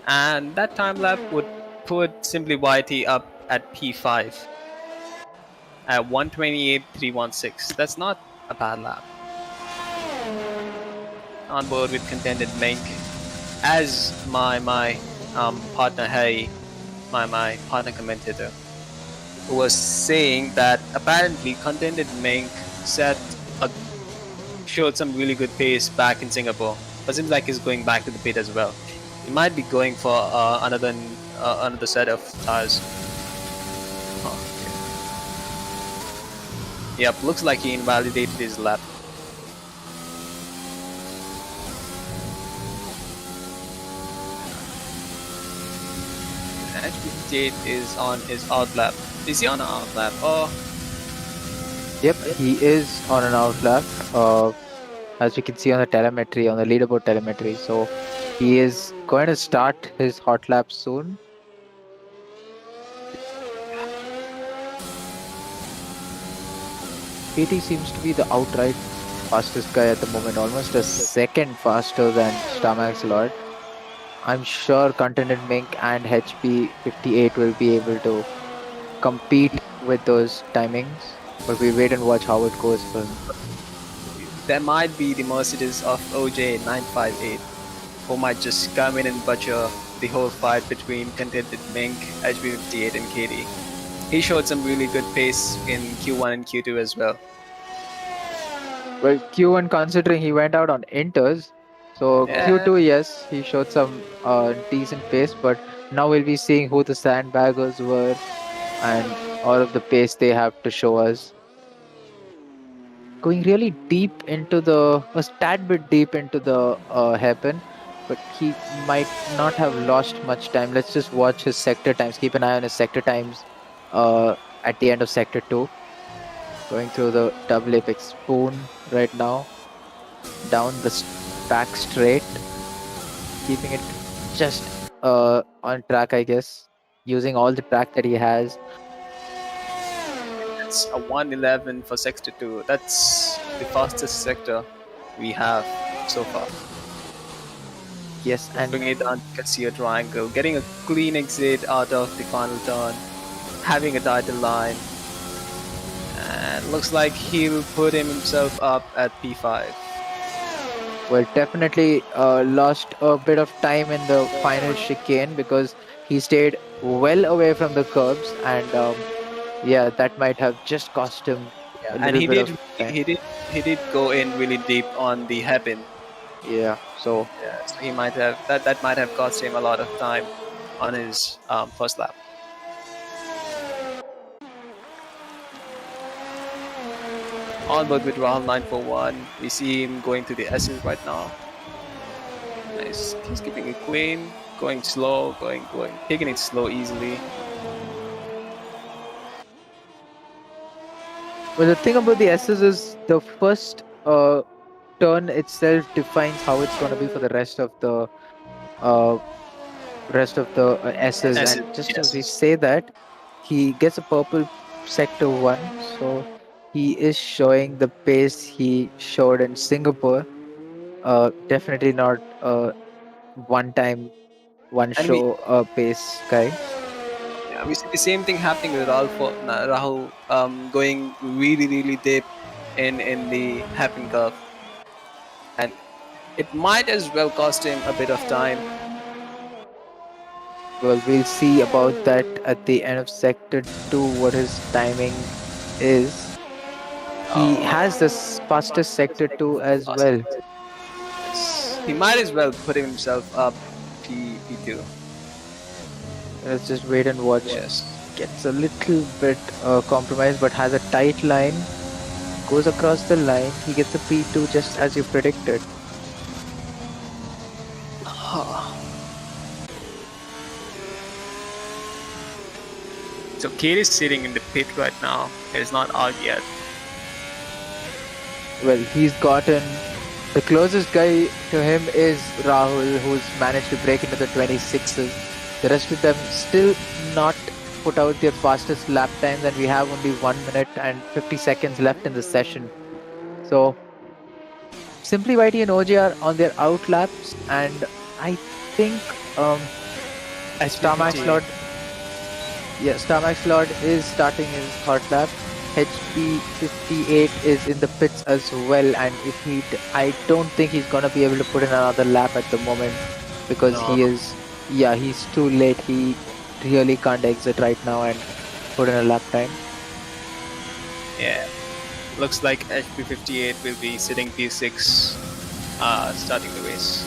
And that time lap would put Simply YT up at P5 at 128.316. That's not a bad lap. On board with Contended Mink, as my partner Harry, my partner commentator, who was saying that apparently Contended Mink showed some really good pace back in Singapore, but seems like he's going back to the pit as well. He might be going for another set of tires. Oh, okay. Yep, looks like he invalidated his lap. HB58 is on his out lap. Is he on an out lap? Oh. Yep, he is on an out lap. As you can see on the telemetry, on the leaderboard telemetry. So he is going to start his hot lap soon. PT seems to be the outright fastest guy at the moment, almost a second faster than Starmax Lord. I'm sure Contended Mink and HP58 will be able to compete with those timings, but we wait and watch how it goes for him. There might be the Mercedes of OJ958, who might just come in and butcher the whole fight between Contented Mink, HB58 and KD. He showed some really good pace in Q1 and Q2 as well. Well, Q1 considering he went out on inters, so Yeah. Q2 yes, he showed some decent pace, but now we'll be seeing who the sandbaggers were and all of the pace they have to show us. Going really deep into a tad bit deep into the hairpin, but he might not have lost much time. Let's just watch his sector times. Keep an eye on his sector times at the end of sector 2. Going through the double apex spoon right now. Down the back straight. Keeping it just on track, I guess. Using all the track that he has. That's a 1:11 for sector 2. That's the fastest sector we have so far. Yes, and Bringing it down to Cassia Triangle, getting a clean exit out of the final turn, having a title line, and looks like he'll put himself up at P5. well, definitely lost a bit of time in the final chicane because he stayed well away from the curbs, and yeah, that might have just cost him a And little bit of time. he did go in really deep on the hairpin. Yeah, so Yeah, so he might have that might have cost him a lot of time on his first lap. On board with Rahul 941. We see him going to the S's right now. Nice. He's keeping it clean, going slow, going, taking it slow easily. well, the thing about the S's is the first turn itself defines how it's going to be for the uh, rest of the S's. S's, And just as we yes. say that, he gets a purple sector 1, so he is showing the pace he showed in Singapore. Definitely not one time one And we show pace guy. yeah, we see the same thing happening with Rahul going really deep in the hairpin curve, and it might as well cost him a bit of time. Well, we'll see about that at the end of sector 2 what his timing is. He has the fastest sector 2 as well. He might as well put himself up P2. Let's just wait and watch. Yes. Gets a little bit compromised, but has a tight line. Goes across the line. He gets a P2 just as you predicted. So Kate is sitting in the pit right now. It is not out yet. Well, he's gotten the closest guy to him is Rahul, who's managed to break into the 26s. The rest of them still not put out their fastest lap times, and we have only 1 minute and 50 seconds left in the session. So Simply Whitey and OJ are on their out laps, and I think Starmax Lord, Starmax Lord is starting his hot lap. HP58 is in the pits as well, and if I don't think he's gonna be able to put in another lap at the moment because he's too late. He really can't exit right now and put in a lap time. Yeah. Looks like HP58 will be sitting P6 starting the race.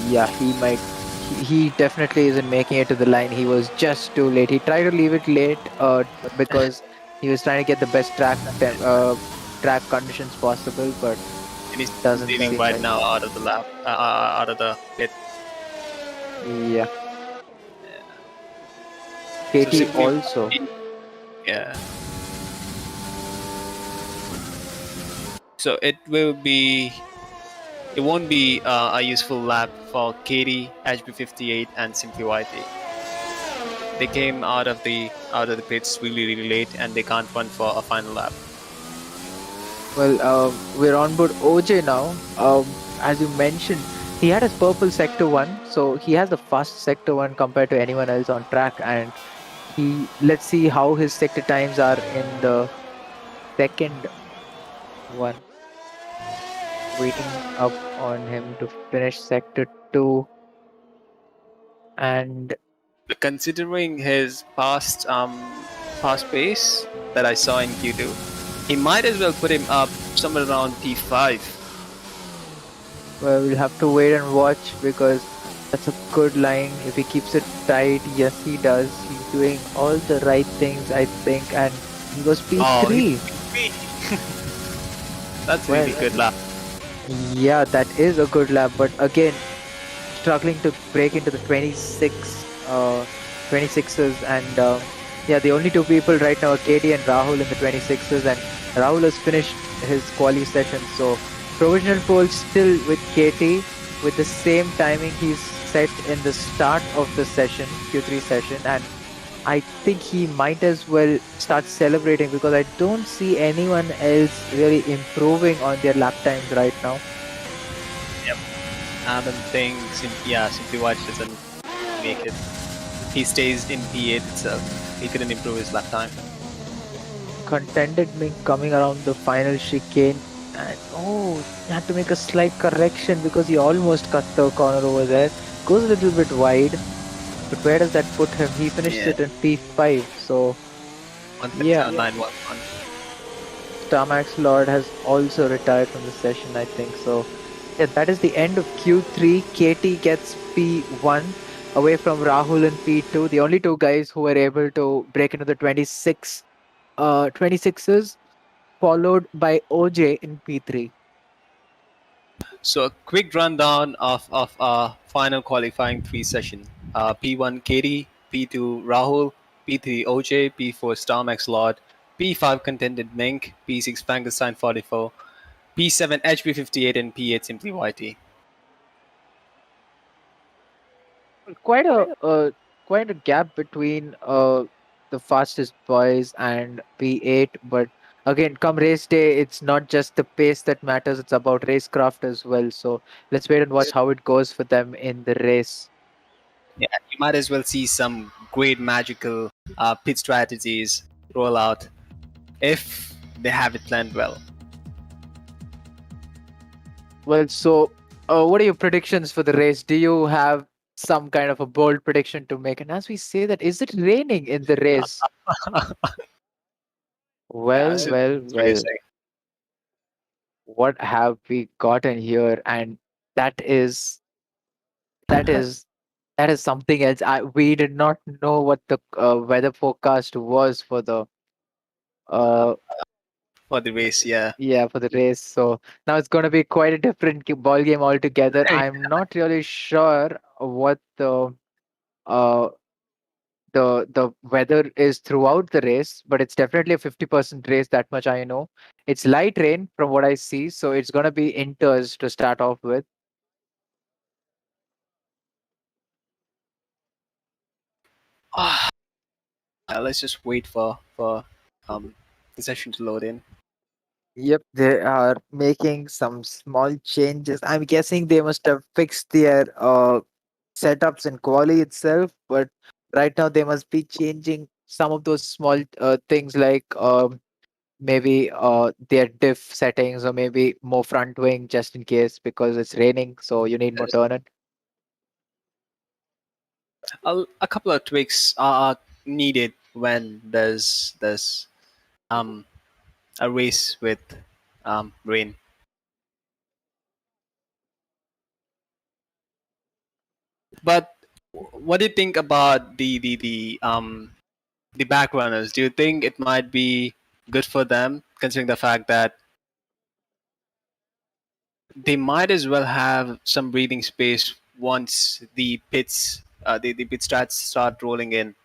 Yeah, he might. He definitely isn't making it to the line. He was just too late. He tried to leave it late because he was trying to get the best track conditions possible, but And he's doesn't leaving seem right like now out of the lap, out of the pit. Yeah. Katie simply- also. Yeah. So it won't be a useful lap for Katie, HP58, and Simply Whitey. They came out of the pits really late, and they can't run for a final lap. Well, we're on board OJ now. As you mentioned, he had his purple sector 1, so he has the fast sector 1 compared to anyone else on track, and let's see how his sector times are in the second one. Waiting up on him to finish sector 2, and Considering his past pace that I saw in Q2, he might as well put him up somewhere around P5. well, we'll have to wait and watch because that's a good line. If he keeps it tight, yes, he does. He's doing all the right things, I think, and he goes P3. That's really good lap. Yeah, that is a good lap, but again, struggling to break into the 26s, and the only two people right now are Katie and Rahul in the 26s, and Rahul has finished his quali session, so provisional pole still with Katie with the same timing he's set in the start of the session, Q3 session, and I think he might as well start celebrating because I don't see anyone else really improving on their lap times right now. Yep. I don't think Simply White doesn't make it. If he stays in P8 itself, he couldn't improve his lap time. Contended me coming around the final chicane, and oh, he had to make a slight correction because he almost cut the corner over there. Goes a little bit wide, but where does that put him? He finished Yeah, it in P5, so yeah. 137.911. Starmax Lord has also retired from the session, I think. So, yeah, that is the end of Q3. KT gets P1 away from Rahul in P2. The only two guys who were able to break into the 26s, followed by OJ in P3. So a quick rundown of our final qualifying three session. P1 Katie, P2 Rahul, P3 OJ, P4 Starmax Lord, P5 Contented Mink, P6 Frankenstein 44, P7 HB58, and P8 Simply YT. Quite a gap between the fastest boys and P8, but again, come race day, it's not just the pace that matters, it's about racecraft as well. So let's wait and watch how it goes for them in the race. Yeah, you might as well see some great magical pit strategies roll out if they have it planned well. Well, so what are your predictions for the race? Do you have some kind of a bold prediction to make? And as we say that, is it raining in the race? Yeah, Well, so well, it's well. racing. What have we gotten here? And that is that is that is something else. We did not know what the weather forecast was for the uh, uh for the race. Yeah, yeah, for the race. So now it's going to be quite a different ball game altogether. I'm not really sure what uh the weather is throughout the race, but it's definitely a 50% race. That much I know. It's light rain from what I see, so it's going to be inters to start off with. let's just wait for the session to load in. Yep, they are making some small changes. I'm guessing they must have fixed their setups in quali itself, but right now they must be changing some of those small things like maybe their diff settings or maybe more front wing just in case because it's raining, so you need more turn in. A couple of tweaks are needed when there's um a race with rain. But what do you think about the back runners? Do you think it might be good for them, considering the fact that they might as well have some breathing space once the pit stats start rolling in?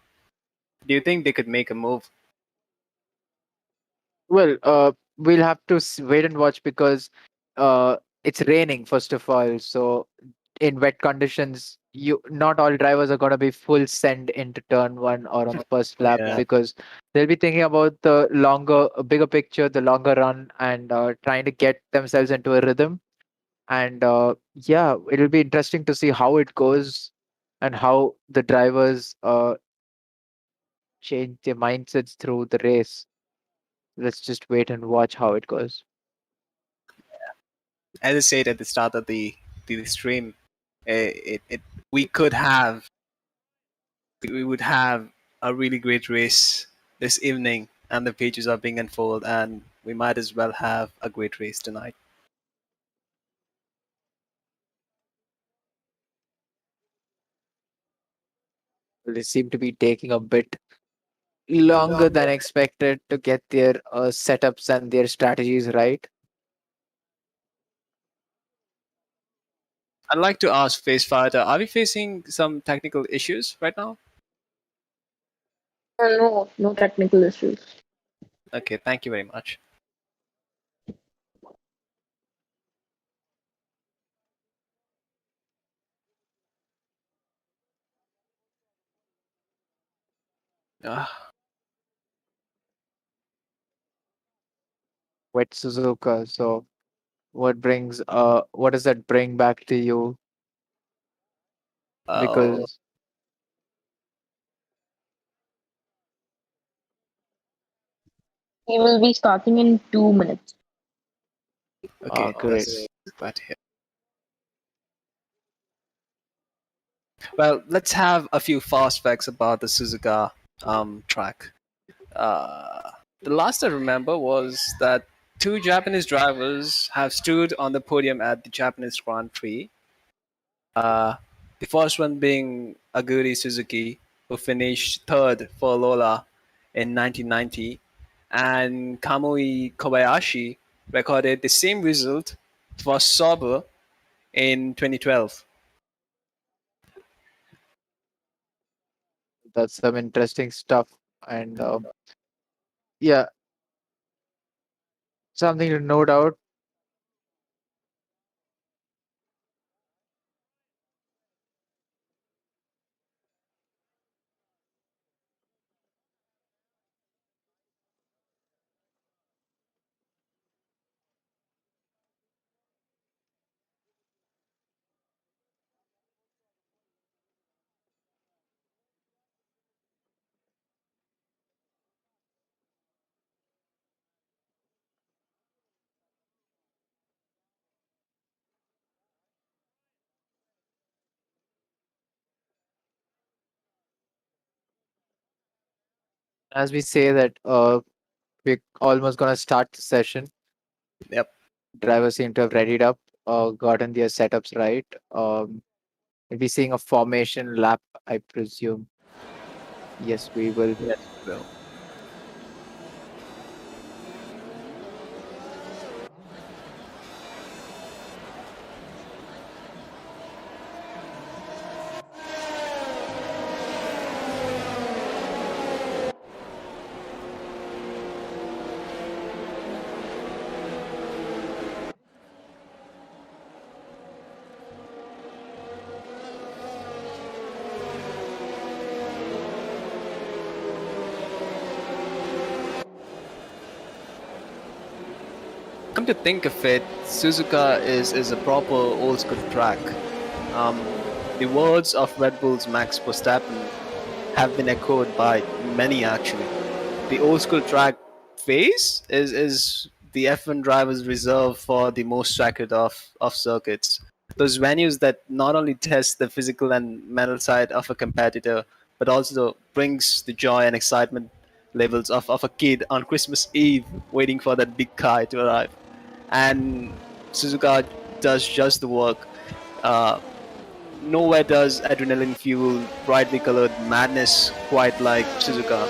Do you think they could make a move? Well, we'll have to wait and watch because it's raining first of all. So in wet conditions, you not all drivers are going to be full send into turn one or on the first lap Yeah. because they'll be thinking about the longer, bigger picture, the longer run, and trying to get themselves into a rhythm. And yeah, it'll be interesting to see how it goes and how the drivers change their mindsets through the race. Let's just wait and watch how it goes. As I said at the start of the stream, it we could have we would have a really great race this evening, and the pages are being unfolded, and we might as well have a great race tonight. They seem to be taking a bit longer than expected to get their setups and their strategies right. I'd like to ask Face Fighter, are we facing some technical issues right now? No, no technical issues. Okay, thank you very much. With Suzuka. So what does that bring back to you? Oh, Because He will be starting in 2 minutes. okay. great. That's glad to hear. Well, let's have a few fast facts about the Suzuka track. Uh, the last I remember was that two Japanese drivers have stood on the podium at the Japanese Grand Prix. Uh, the first one being Aguri Suzuki, who finished third for Lola in 1990, and Kamui Kobayashi recorded the same result for Sauber in 2012. That's some interesting stuff. And yeah, something to note out. As we say that we're almost gonna start the session. Yep. Drivers seem to have readied up, gotten their setups right. We'll be seeing a formation lap, I presume. Yes, we will. Yes, Will. Come to think of it, Suzuka is a proper old school track. Um, the words of Red Bull's Max Verstappen have been echoed by many actually. The old school track phase is the F1 drivers reserve for the most sacred of circuits. Those venues that not only test the physical and mental side of a competitor, but also brings the joy and excitement levels of a kid on Christmas Eve waiting for that big car to arrive. And Suzuka does just the work. Uh, Nowhere does adrenaline fuel brightly colored madness quite like Suzuka.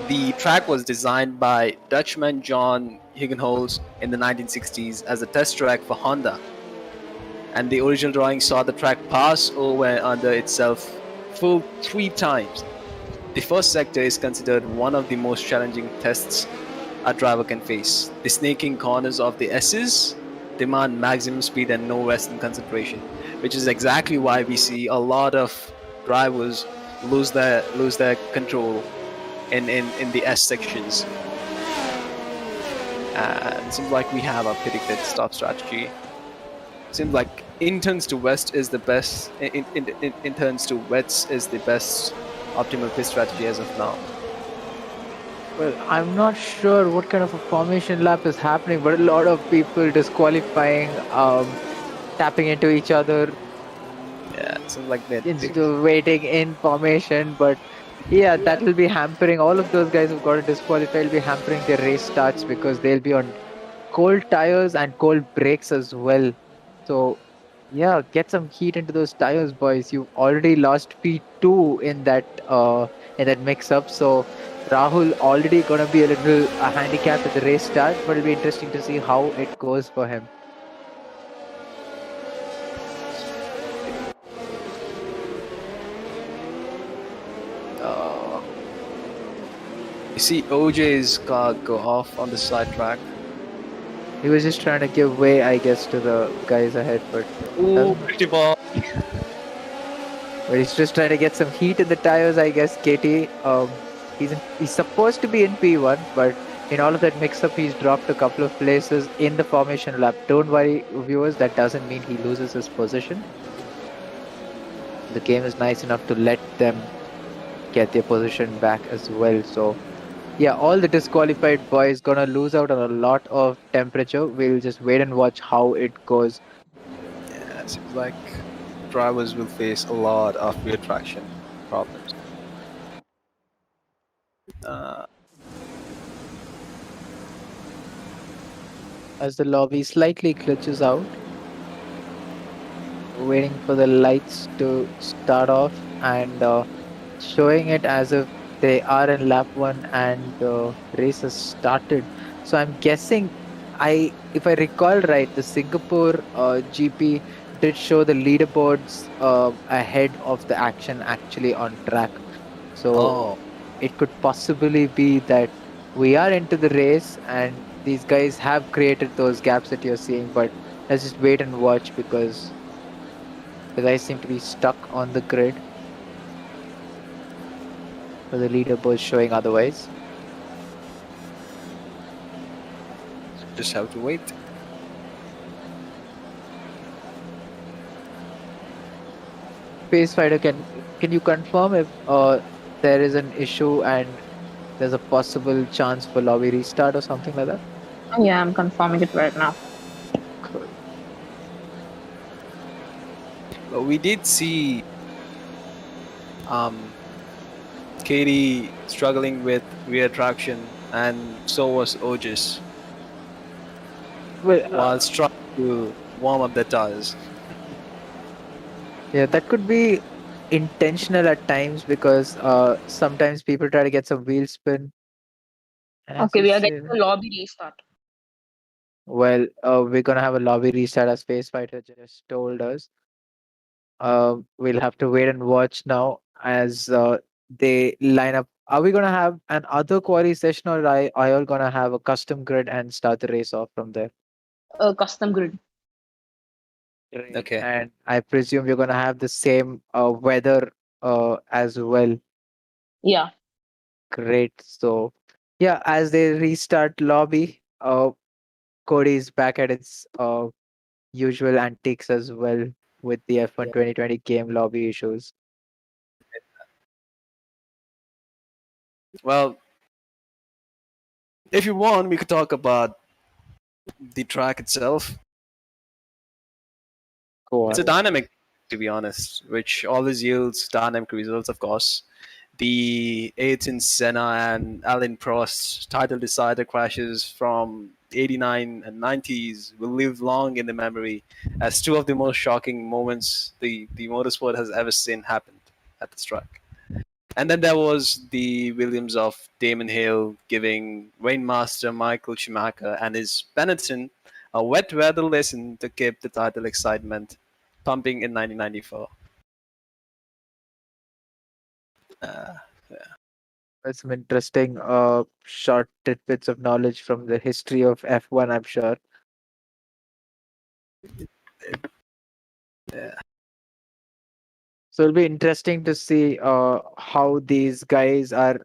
The track was designed by Dutchman John Hugenholz in the 1960s as a test track for Honda, and the original drawing saw the track pass over and under itself full 3 times. The first sector is considered one of the most challenging tests a driver can face. The snaking corners of the S's demand maximum speed and no rest and concentration, which is exactly why we see a lot of drivers lose their control in the S sections. And it seems like we have a predicted stop strategy. Seems like in turns to west is the best. In turns to west is the best optimal pit strategy as of now. Well, I'm not sure what kind of a formation lap is happening, but a lot of people disqualifying, tapping into each other, Yeah, it seems like that. instead of waiting in formation. But yeah, that will be hampering all of those guys who've got to disqualify. Will be hampering their race starts because they'll be on cold tires and cold brakes as well. So yeah, get some heat into those tires, boys. You've already lost P2 in that mix up. So Rahul already gonna be a little handicapped at the race start, but it'll be interesting to see how it goes for him. Uh, you see OJ's car go off on the side track. He was just trying to give way, I guess, to the guys ahead, but Ooh, doesn't. pretty ball. But he's just trying to get some heat in the tires, I guess. KT, he's supposed to be in P1, but in all of that mix-up, he's dropped a couple of places in the formation lap. Don't worry, viewers, that doesn't mean he loses his position. The game is nice enough to let them get their position back as well. So yeah, all the disqualified boys gonna lose out on a lot of temperature. We'll just wait and watch how it goes. Yeah, it seems like drivers will face a lot of rear traction problems. Uh, As the lobby slightly glitches out, waiting for the lights to start off and showing it as if they are in lap one and the race has started. So I'm guessing, if I recall right, the Singapore GP did show the leaderboards ahead of the action actually on track. So oh, it could possibly be that we are into the race and these guys have created those gaps that you're seeing, but let's just wait and watch because the guys seem to be stuck on the grid, but the leaderboard showing otherwise. just have to wait. Space Fighter, can you confirm if there is an issue and there's a possible chance for lobby restart or something like that? Yeah, I'm confirming it right now. Cool. But we did see um, Katie struggling with rear traction, and so was Otis Well, whilst trying to warm up the tires. yeah, that could be intentional at times because sometimes people try to get some wheel spin. As Okay, you we are getting say, the lobby restart. well, we're gonna have a lobby restart as Space Fighter just told us. We'll have to wait and watch now as they line up. Are we gonna have an other quarry session, or are you all gonna have a custom grid and start the race off from there? Custom grid. Great. Okay. And I presume you're gonna have the same weather as well. Yeah. Great. So yeah, as they restart lobby, Cody is back at its usual antics as well with the F1 2020 game lobby issues. Well, if you want, we could talk about the track itself. Go It's a on. dynamic, to be honest, which always yields dynamic results, of course. The Ayrton Senna and Alain Prost title decider crashes from 89 and 90s will live long in the memory as two of the most shocking moments the motorsport has ever seen happened at this track. And then there was the Williams of Damon Hill giving Rainmaster Michael Schumacher and his Benetton a wet weather lesson to keep the title excitement pumping in 1994. Uh, That's some interesting short tidbits of knowledge from the history of F1, I'm sure. yeah. So it'll be interesting to see how these guys are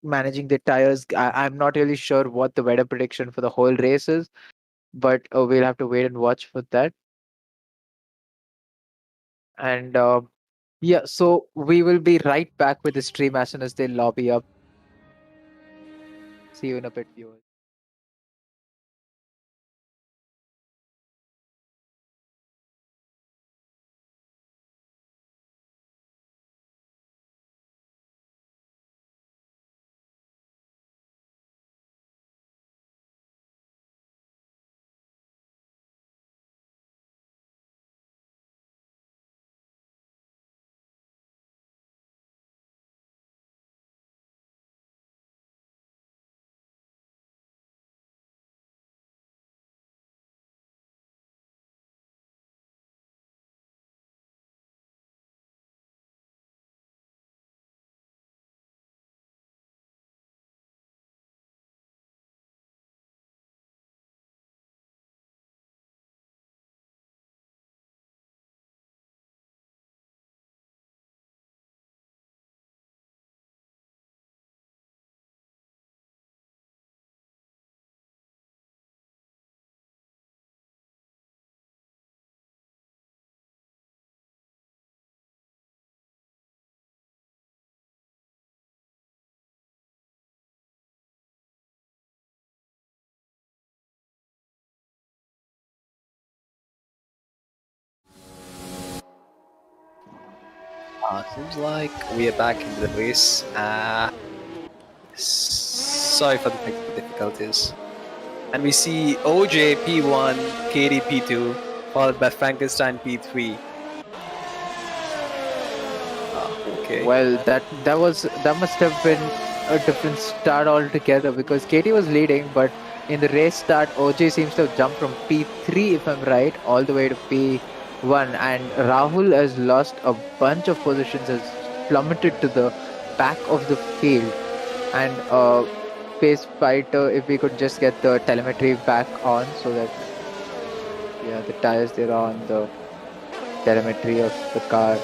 managing the tires. I'm not really sure what the weather prediction for the whole race is, but we'll have to wait and watch for that. And yeah, so we will be right back with the stream as soon as they lobby up. See you in a bit, viewers. Seems like we are back into the race. Sorry for the technical difficulties. And we see OJ P1, KD P2, followed by Frankenstein P3. Okay. Well, that must have been a different start altogether because Katie was leading, but in the race start, OJ seems to have jumped from P3, if I'm right, all the way to P1, and Rahul has lost a bunch of positions, has plummeted to the back of the field. And Pace Fighter, if we could just get the telemetry back on, so that yeah, the tires they're on the telemetry of the car.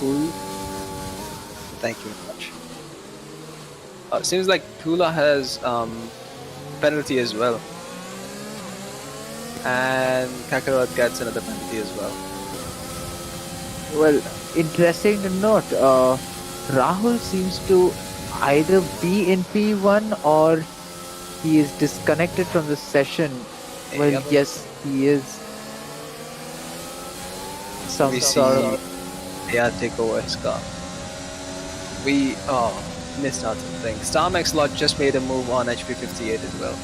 Cool. Thank you very much. Seems like Tula has penalty as well. And Kakarot gets another penalty as well. Well, interesting to note, Rahul seems to either be in P1 or he is disconnected from the session. Well, Yep. yes, he is. Some We sort see of. yeah, take over his car. We missed out something. StarMax Lot just made a move on HP58 as well.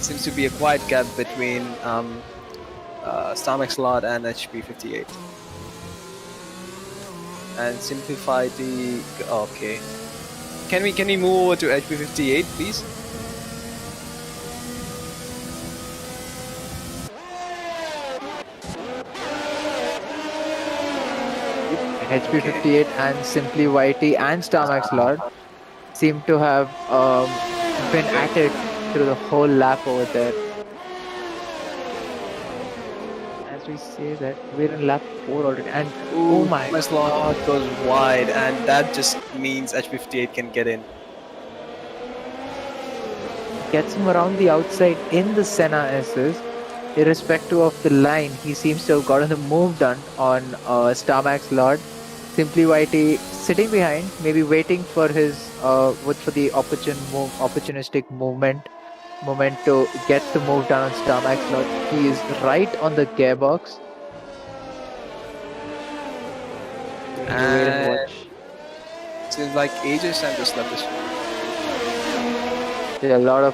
Seems to be a quiet gap between StarMax Lot and HP58. And simplify the okay. Can we move over to HP58, please? HP58 and Simply Whitey and StarMax Lord seem to have been at it through the whole lap over there. As we say that, we're in lap 4 already, and oh my Lot goes wide, and that just means HP58 can get in. gets him around the outside in the Senna SS. Irrespective of the line, he seems to have gotten the move done on StarMax Lord. Simply Whitey sitting behind, maybe waiting for his for the opportunistic moment to get the move done on StarMax Lord. He is right on the gearbox. We need to wait and watch. Seems like ages and just let this. There are a lot of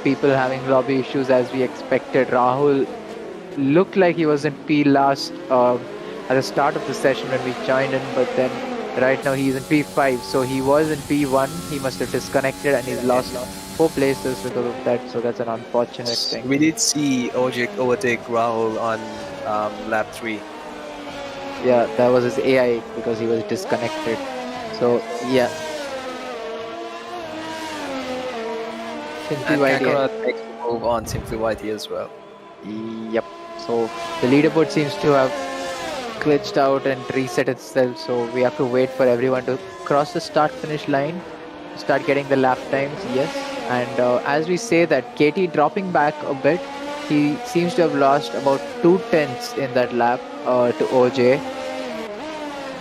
people having lobby issues as we expected. Rahul looked like he was in P last at the start of the session when we joined in, but then right now he's in P5. So he was in P1. He must have disconnected and he's lost 4 places because of that. So that's an unfortunate thing. We did see OJ overtake Rahul on lap 3. Yeah, that was his AI because he was disconnected. So yeah. Simply And Whitey. Kakarot makes a move on Simply Whitey as well. Yep. So the leaderboard seems to have glitched out and reset itself. So we have to wait for everyone to cross the start-finish line, start getting the lap times. Yes. And as we say that, KT dropping back a bit, he seems to have lost about 2/10 in that lap to OJ.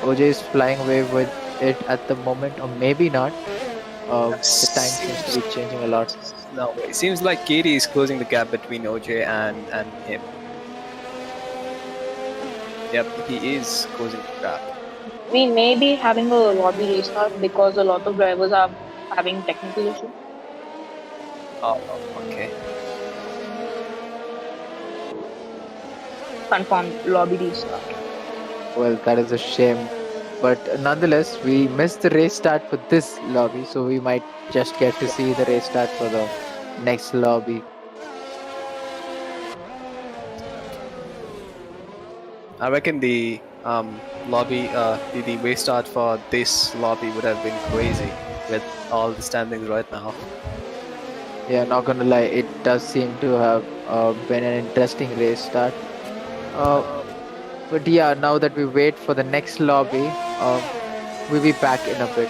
OJ is flying away with it at the moment, or maybe not. The time seems to be changing a lot. No, it seems like Katie is closing the gap between OJ and him. Yep, he is closing the gap. We may be having a lobby restart because a lot of drivers are having technical issues. Oh, okay. Confirmed lobby restart. Well, that is a shame. But nonetheless, we missed the race start for this lobby, so we might just get to see the race start for the next lobby. I reckon the lobby, the race start for this lobby would have been crazy with all the standings right now. Yeah, not gonna lie, it does seem to have been an interesting race start. But yeah, now that we wait for the next lobby, we'll be back in a bit.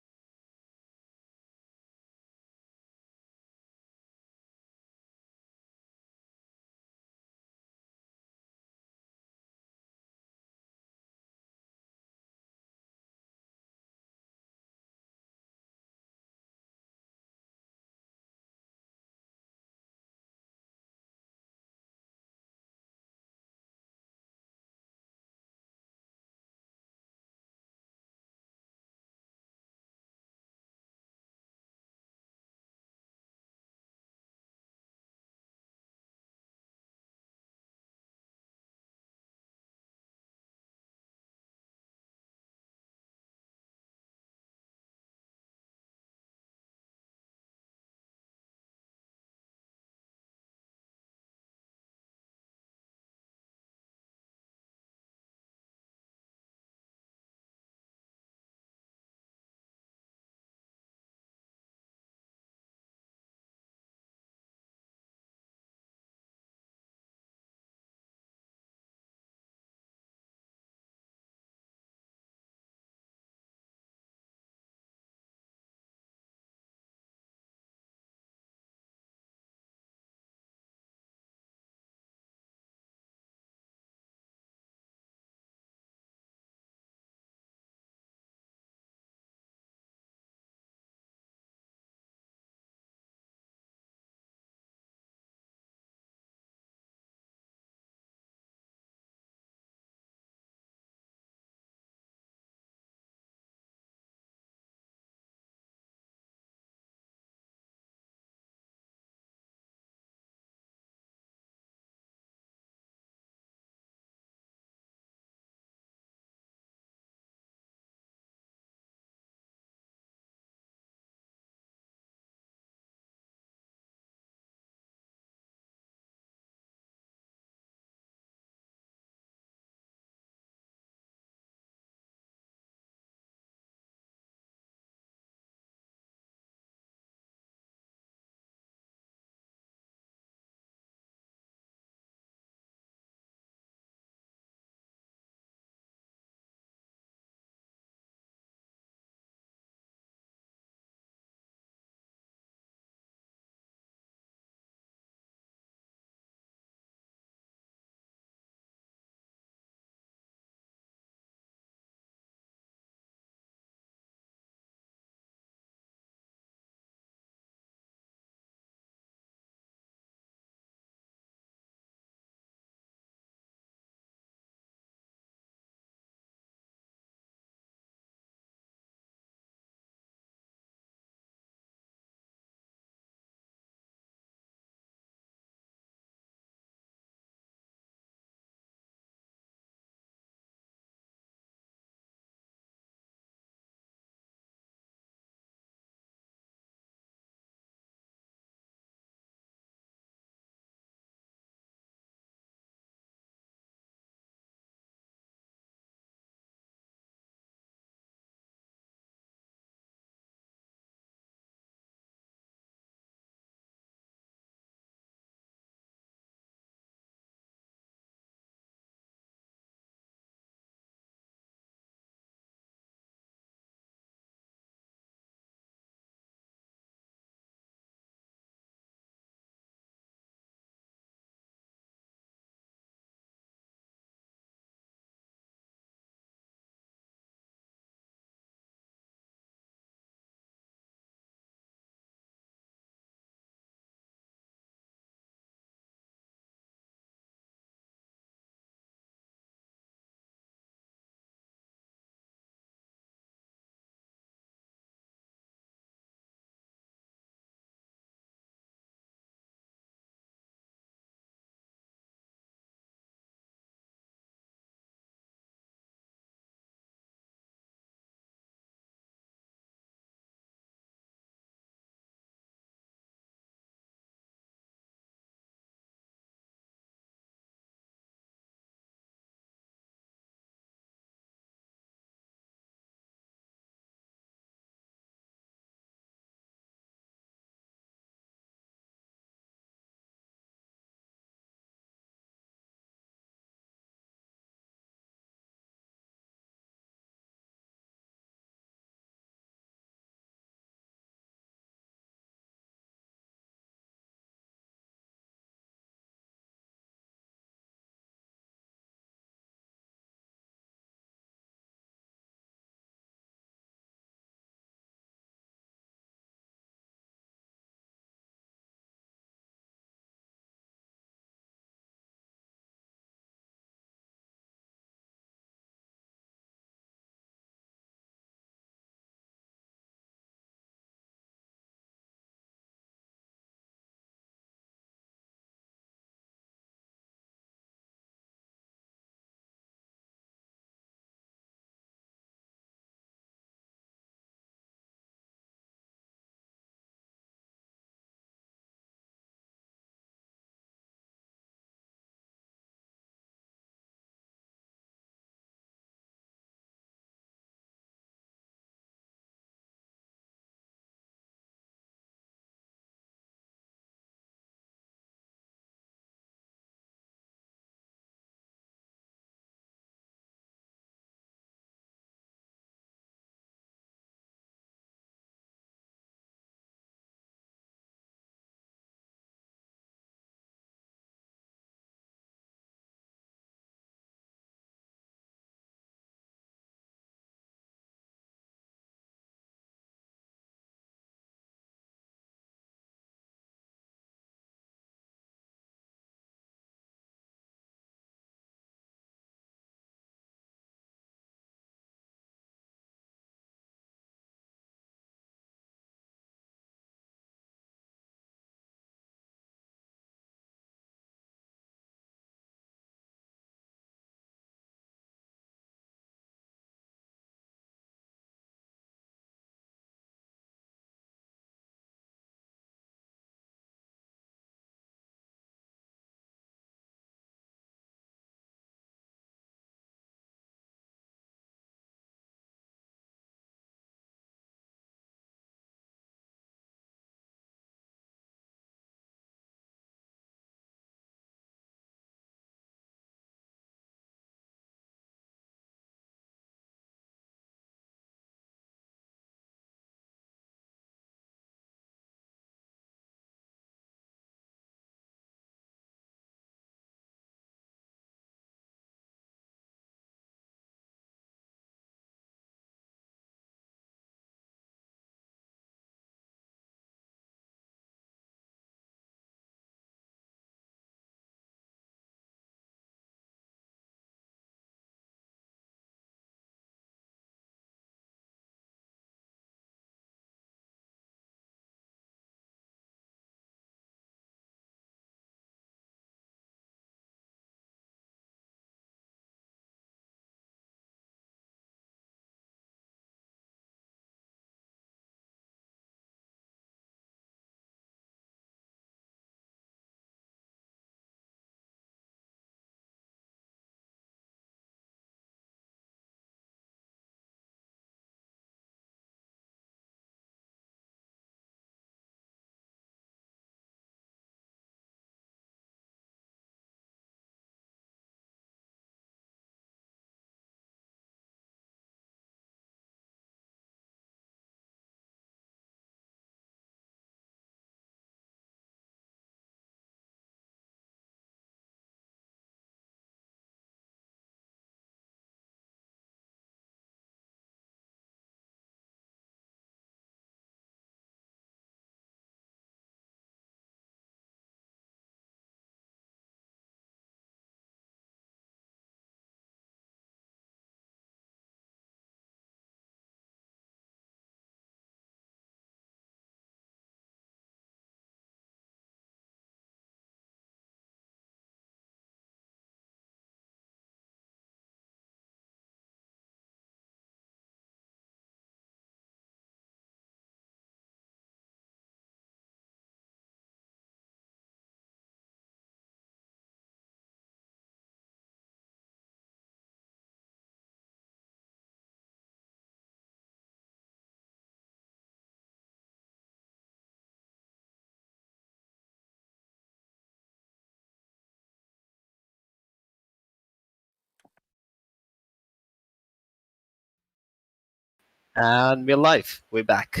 And we're live. We're back.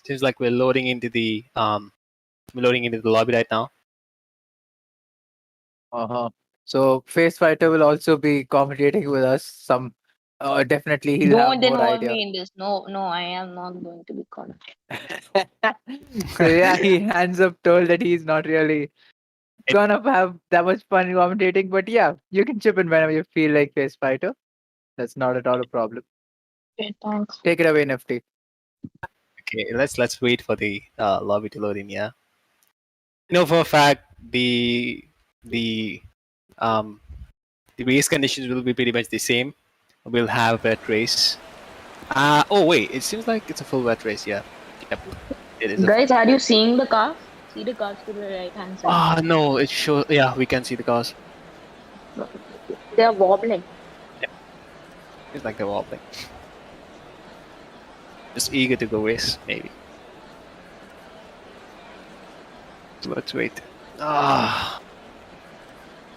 Seems like we're loading into the lobby right now. Uh-huh. So Face Fighter will also be commentating with us. Definitely he'll have Don't more involve idea. me in this. No, no, I am not going to be caught. So yeah, he hands up told that he's not really gonna have that much fun commentating. But yeah, you can chip in whenever you feel like, Face Fighter. That's not at all a problem. Okay, thanks. Take it away, Nifty. Okay, let's wait for the lobby to load in. Yeah. For a fact, the um the race conditions will be pretty much the same. We'll have wet race. Oh wait, it seems like it's a full wet race. Yeah. Yep. It is. Guys, are you seeing the cars? See the cars to the right hand side. Ah no, it shows. Yeah, we can see the cars. They are wobbling. It's like they're wobbling. Just eager to go race, maybe. So let's wait.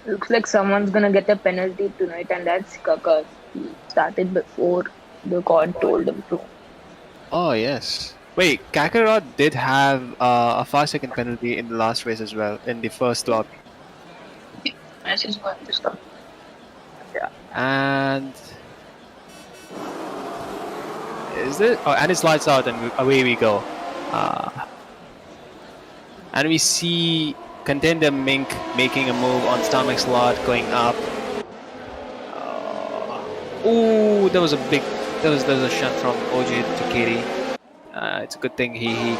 Looks like someone's gonna get a penalty tonight, and that's Kaka. He started before the court told him to. Oh yes. Wait, Kakarot did have a 5-second penalty in the last race as well, in the first lap. Messi is going to stop. And is it? Oh, and it slides out, and away we go. And we see contender Mink making a move on stomach slot, going up. Ooh, there was a shunt from OJ to Katie. It's a good thing he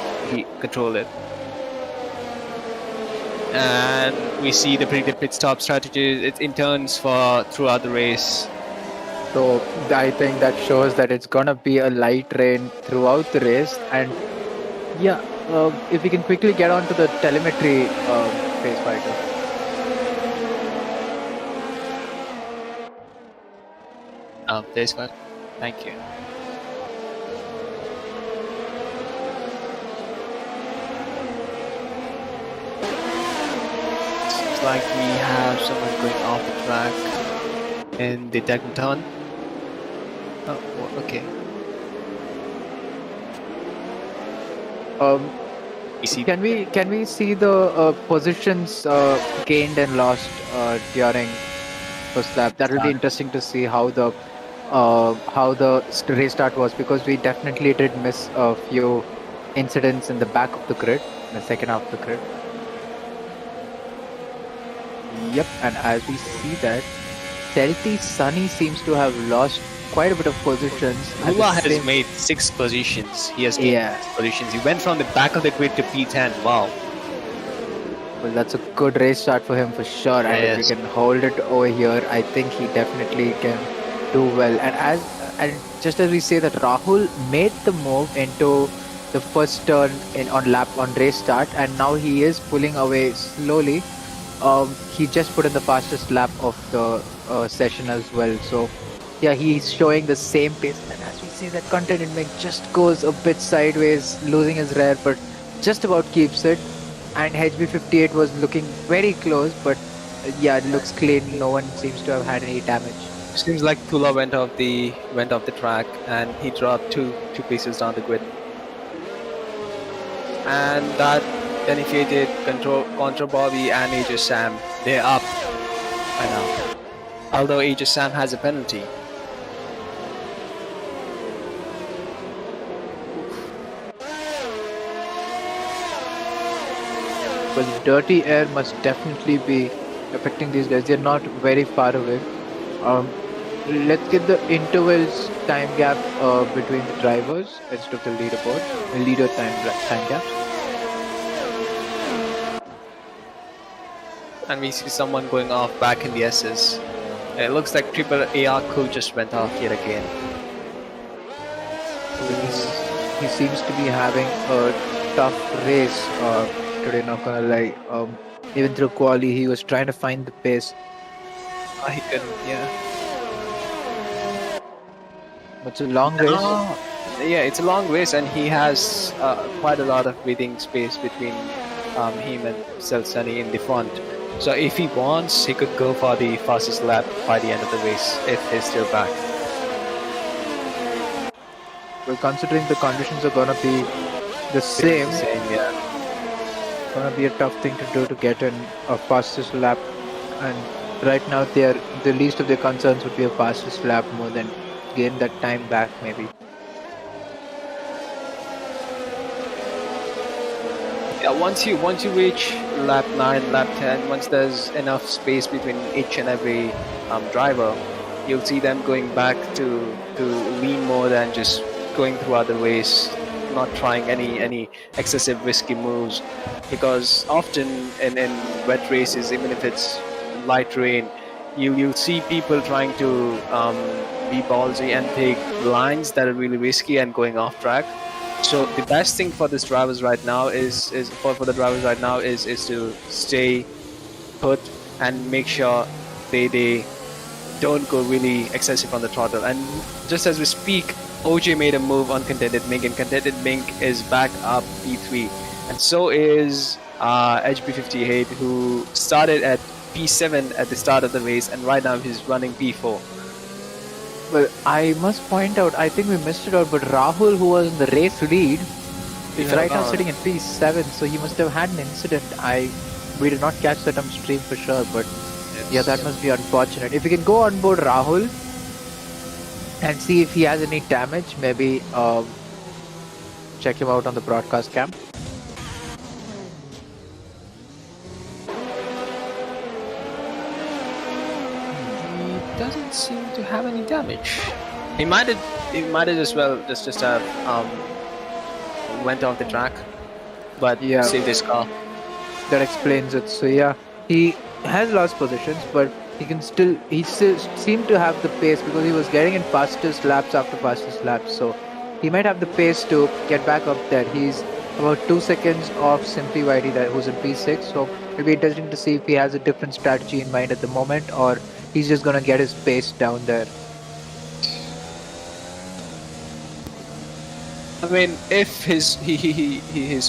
controlled it. And we see the predicted pit stop strategies. It's in turns for throughout the race. So I think that shows that it's gonna be a light rain throughout the race. And yeah, if we can quickly get onto the telemetry, Face Fighter. There's one. Thank you. Seems like we have someone going off the track in the second turn. Oh, okay. Can we see the positions gained and lost during first lap? That will be interesting to see how the race start was, because we definitely did miss a few incidents in the back of the grid, in the second half of the grid. Yep, and as we see that, Celti Sunny seems to have lost quite a bit of positions. Lula has made 6 positions. He has gained 6 positions. He went from the back of the grid to P10. Wow. Well, that's a good race start for him for sure. And if he can hold it over here, I think he definitely can do well. And just as we say that Rahul made the move into the first turn on race start, and now he is pulling away slowly. He just put in the fastest lap of the session as well. So yeah, he's showing the same pace. And as we see that Content Inmate just goes a bit sideways, losing his rear, but just about keeps it. And HB58 was looking very close, but yeah, it looks clean. No one seems to have had any damage. Seems like Tula went off the track and he dropped two pieces down the grid. And that benefited Contra Bobby and Aegis Sam. They're up by now. Although Aegis Sam has a penalty. Well, dirty air must definitely be affecting these guys. They're not very far away. Let's get the intervals time gap between the drivers instead of the leaderboard. The leader time gaps. And we see someone going off back in the S's. It looks like Triple AR Cool just went off yet again. He seems to be having a tough race today, not gonna lie. Even through quali, he was trying to find the pace. He couldn't, yeah. It's a long race. Yeah, it's a long race, and he has quite a lot of breathing space between him and Sunny in the front. So if he wants, he could go for the fastest lap by the end of the race if he's still back. Well, considering the conditions are gonna be the same, Yeah. gonna be a tough thing to do to get in a fastest lap. And right now, the least of their concerns would be a fastest lap more than gain that time back, maybe. Yeah, once you reach lap 9, lap 10, once there's enough space between each and every driver, you'll see them going back to lean more than just going throughout the race, not trying any excessive risky moves, because often in wet races, even if it's light rain, you'll see people trying to be ballsy and take lines that are really risky and going off track. So the best thing for these drivers right now is for the drivers right now is to stay put and make sure they don't go really excessive on the throttle. And just as we speak, OJ made a move on Contented Mink, and Contented Mink is back up P3, and so is HB58, who started at P7 at the start of the race, and right now he's running P4. Well, I must point out, I think we missed it out, but Rahul, who was in the race lead, is right now sitting in P7, so he must have had an incident. We did not catch that on stream for sure, but yeah, that must be unfortunate. If we can go on board Rahul and see if he has any damage, maybe check him out on the broadcast cam. Doesn't seem to have any damage. He might have as well just have went off the track, but Yeah. saved his car. That explains it. So yeah, he has lost positions, but he still seemed to have the pace because he was getting in fastest laps after fastest laps. So he might have the pace to get back up there. He's about 2 seconds off Simply Whitey, who's in P6. So it'll be interesting to see if he has a different strategy in mind at the moment, or he's just gonna get his pace down there. I mean, if his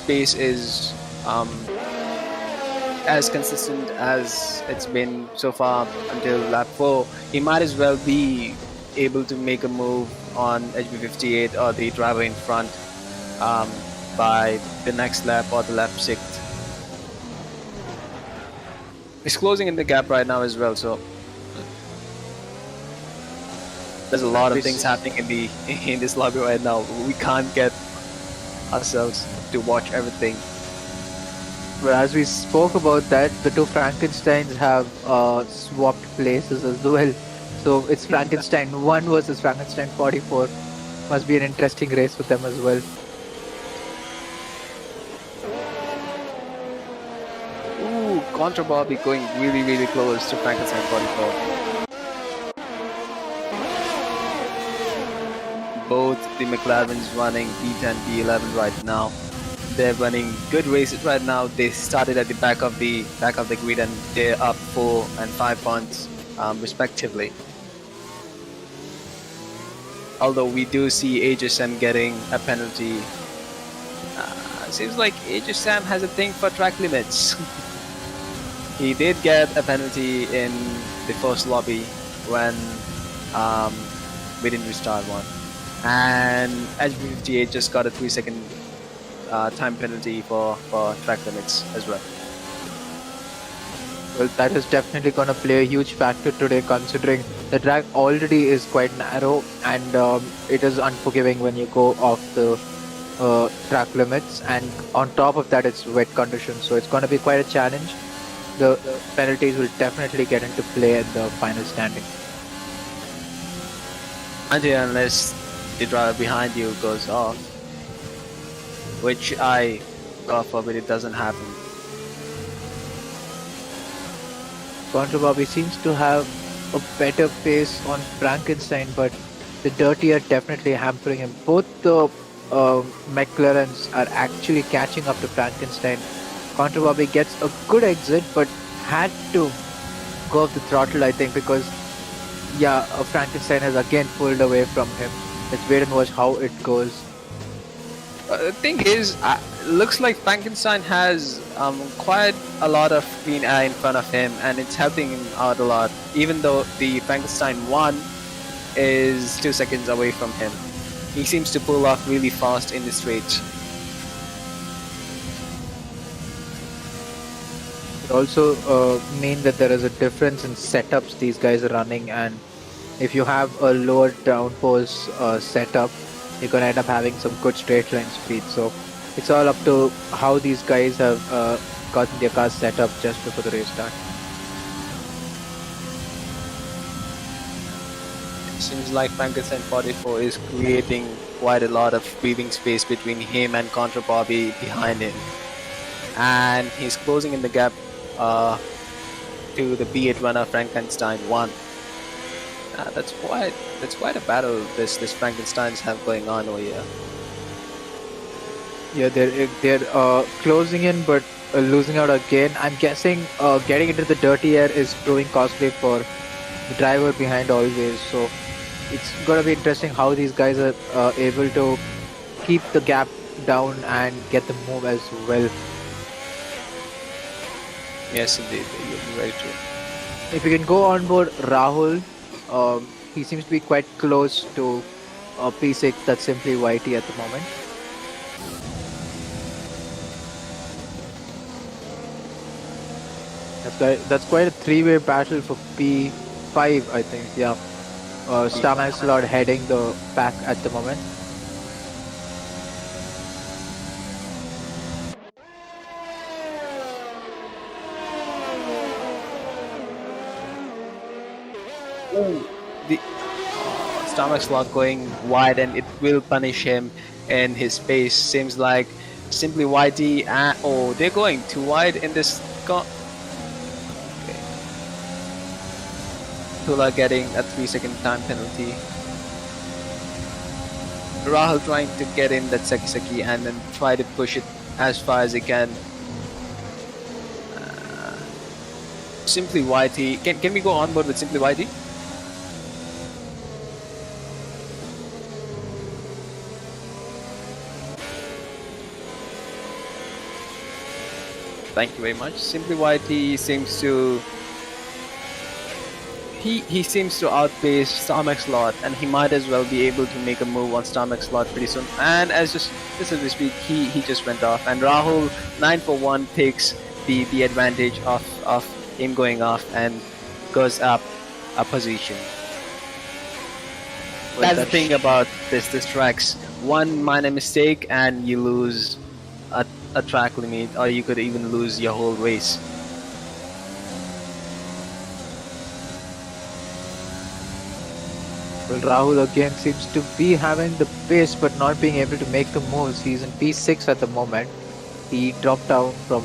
pace is as consistent as it's been so far until lap 4, he might as well be able to make a move on HB58 or the driver in front by the next lap or the lap 6. He's closing in the gap right now as well, so there's a lot of things happening in this lobby right now. We can't get ourselves to watch everything. Well, as we spoke about that, the two Frankensteins have swapped places as well. So it's Frankenstein 1 versus Frankenstein 44. Must be an interesting race for them as well. Ooh, Contra Bobby going really close to Frankenstein 44. Both the McLarens running P10, P11 right now. They're running good races right now. They started at the back of the grid, and they're up 4 and 5 points respectively. Although we do see HSM getting a penalty. Seems like HSM has a thing for track limits. He did get a penalty in the first lobby when we didn't restart one. And HB58 just got a 3-second time penalty for track limits as well. Well, that is definitely going to play a huge factor today, considering the track already is quite narrow, and it is unforgiving when you go off the track limits, and on top of that it's wet conditions, so it's going to be quite a challenge. The penalties will definitely get into play at the final standing. Until unless the driver behind you goes off, which God forbid it doesn't happen. Contra Bobby seems to have a better pace on Frankenstein, but the dirty are definitely hampering him. Both the McLarens are actually catching up to Frankenstein. Contra Bobby gets a good exit, but had to go off the throttle, I think, because Frankenstein has again pulled away from him. Let's wait and watch how it goes. The thing is, looks like Frankenstein has quite a lot of green air in front of him, and it's helping him out a lot, even though the Frankenstein 1 is 2 seconds away from him. He seems to pull off really fast in the straights. It also mean that there is a difference in setups these guys are running, and if you have a lower downforce setup, you're gonna end up having some good straight line speed. So it's all up to how these guys have gotten their cars set up just before the race start. It seems like Frankenstein 44 is creating quite a lot of breathing space between him and Contra Bobby behind him, and he's closing in the gap to the B8 runner Frankenstein 1. That's quite a battle this Frankensteins have going on over here. Yeah, they're closing in, but losing out again. I'm guessing getting into the dirty air is proving costly for the driver behind always. So it's gonna be interesting how these guys are able to keep the gap down and get the move as well. Yes, indeed, you're very true. If you can go on board Rahul, he seems to be quite close to P6. That's simply YT at the moment. That's quite a three-way battle for P5, I think. Yeah, Starmax Lord heading the pack at the moment. The Starmax Lock going wide, and it will punish him in his pace. Seems like simply YT. Oh, they're going too wide in this. Okay. Tula getting a 3-second time penalty. Rahul trying to get in that Saki and then try to push it as far as he can. Simply YT. Can we go on board with Simply YT? Thank you very much. Simply YT seems to he seems to outpace Starmax Lot, and he might as well be able to make a move on Starmax Lot pretty soon. And as as we speak, he just went off, and Rahul 941 takes the advantage of him going off and goes up a position. That's the thing about this tracks. One minor mistake and you lose a track limit, or you could even lose your whole race. Well, Rahul again seems to be having the pace but not being able to make the moves. He's in P6 at the moment. He dropped down from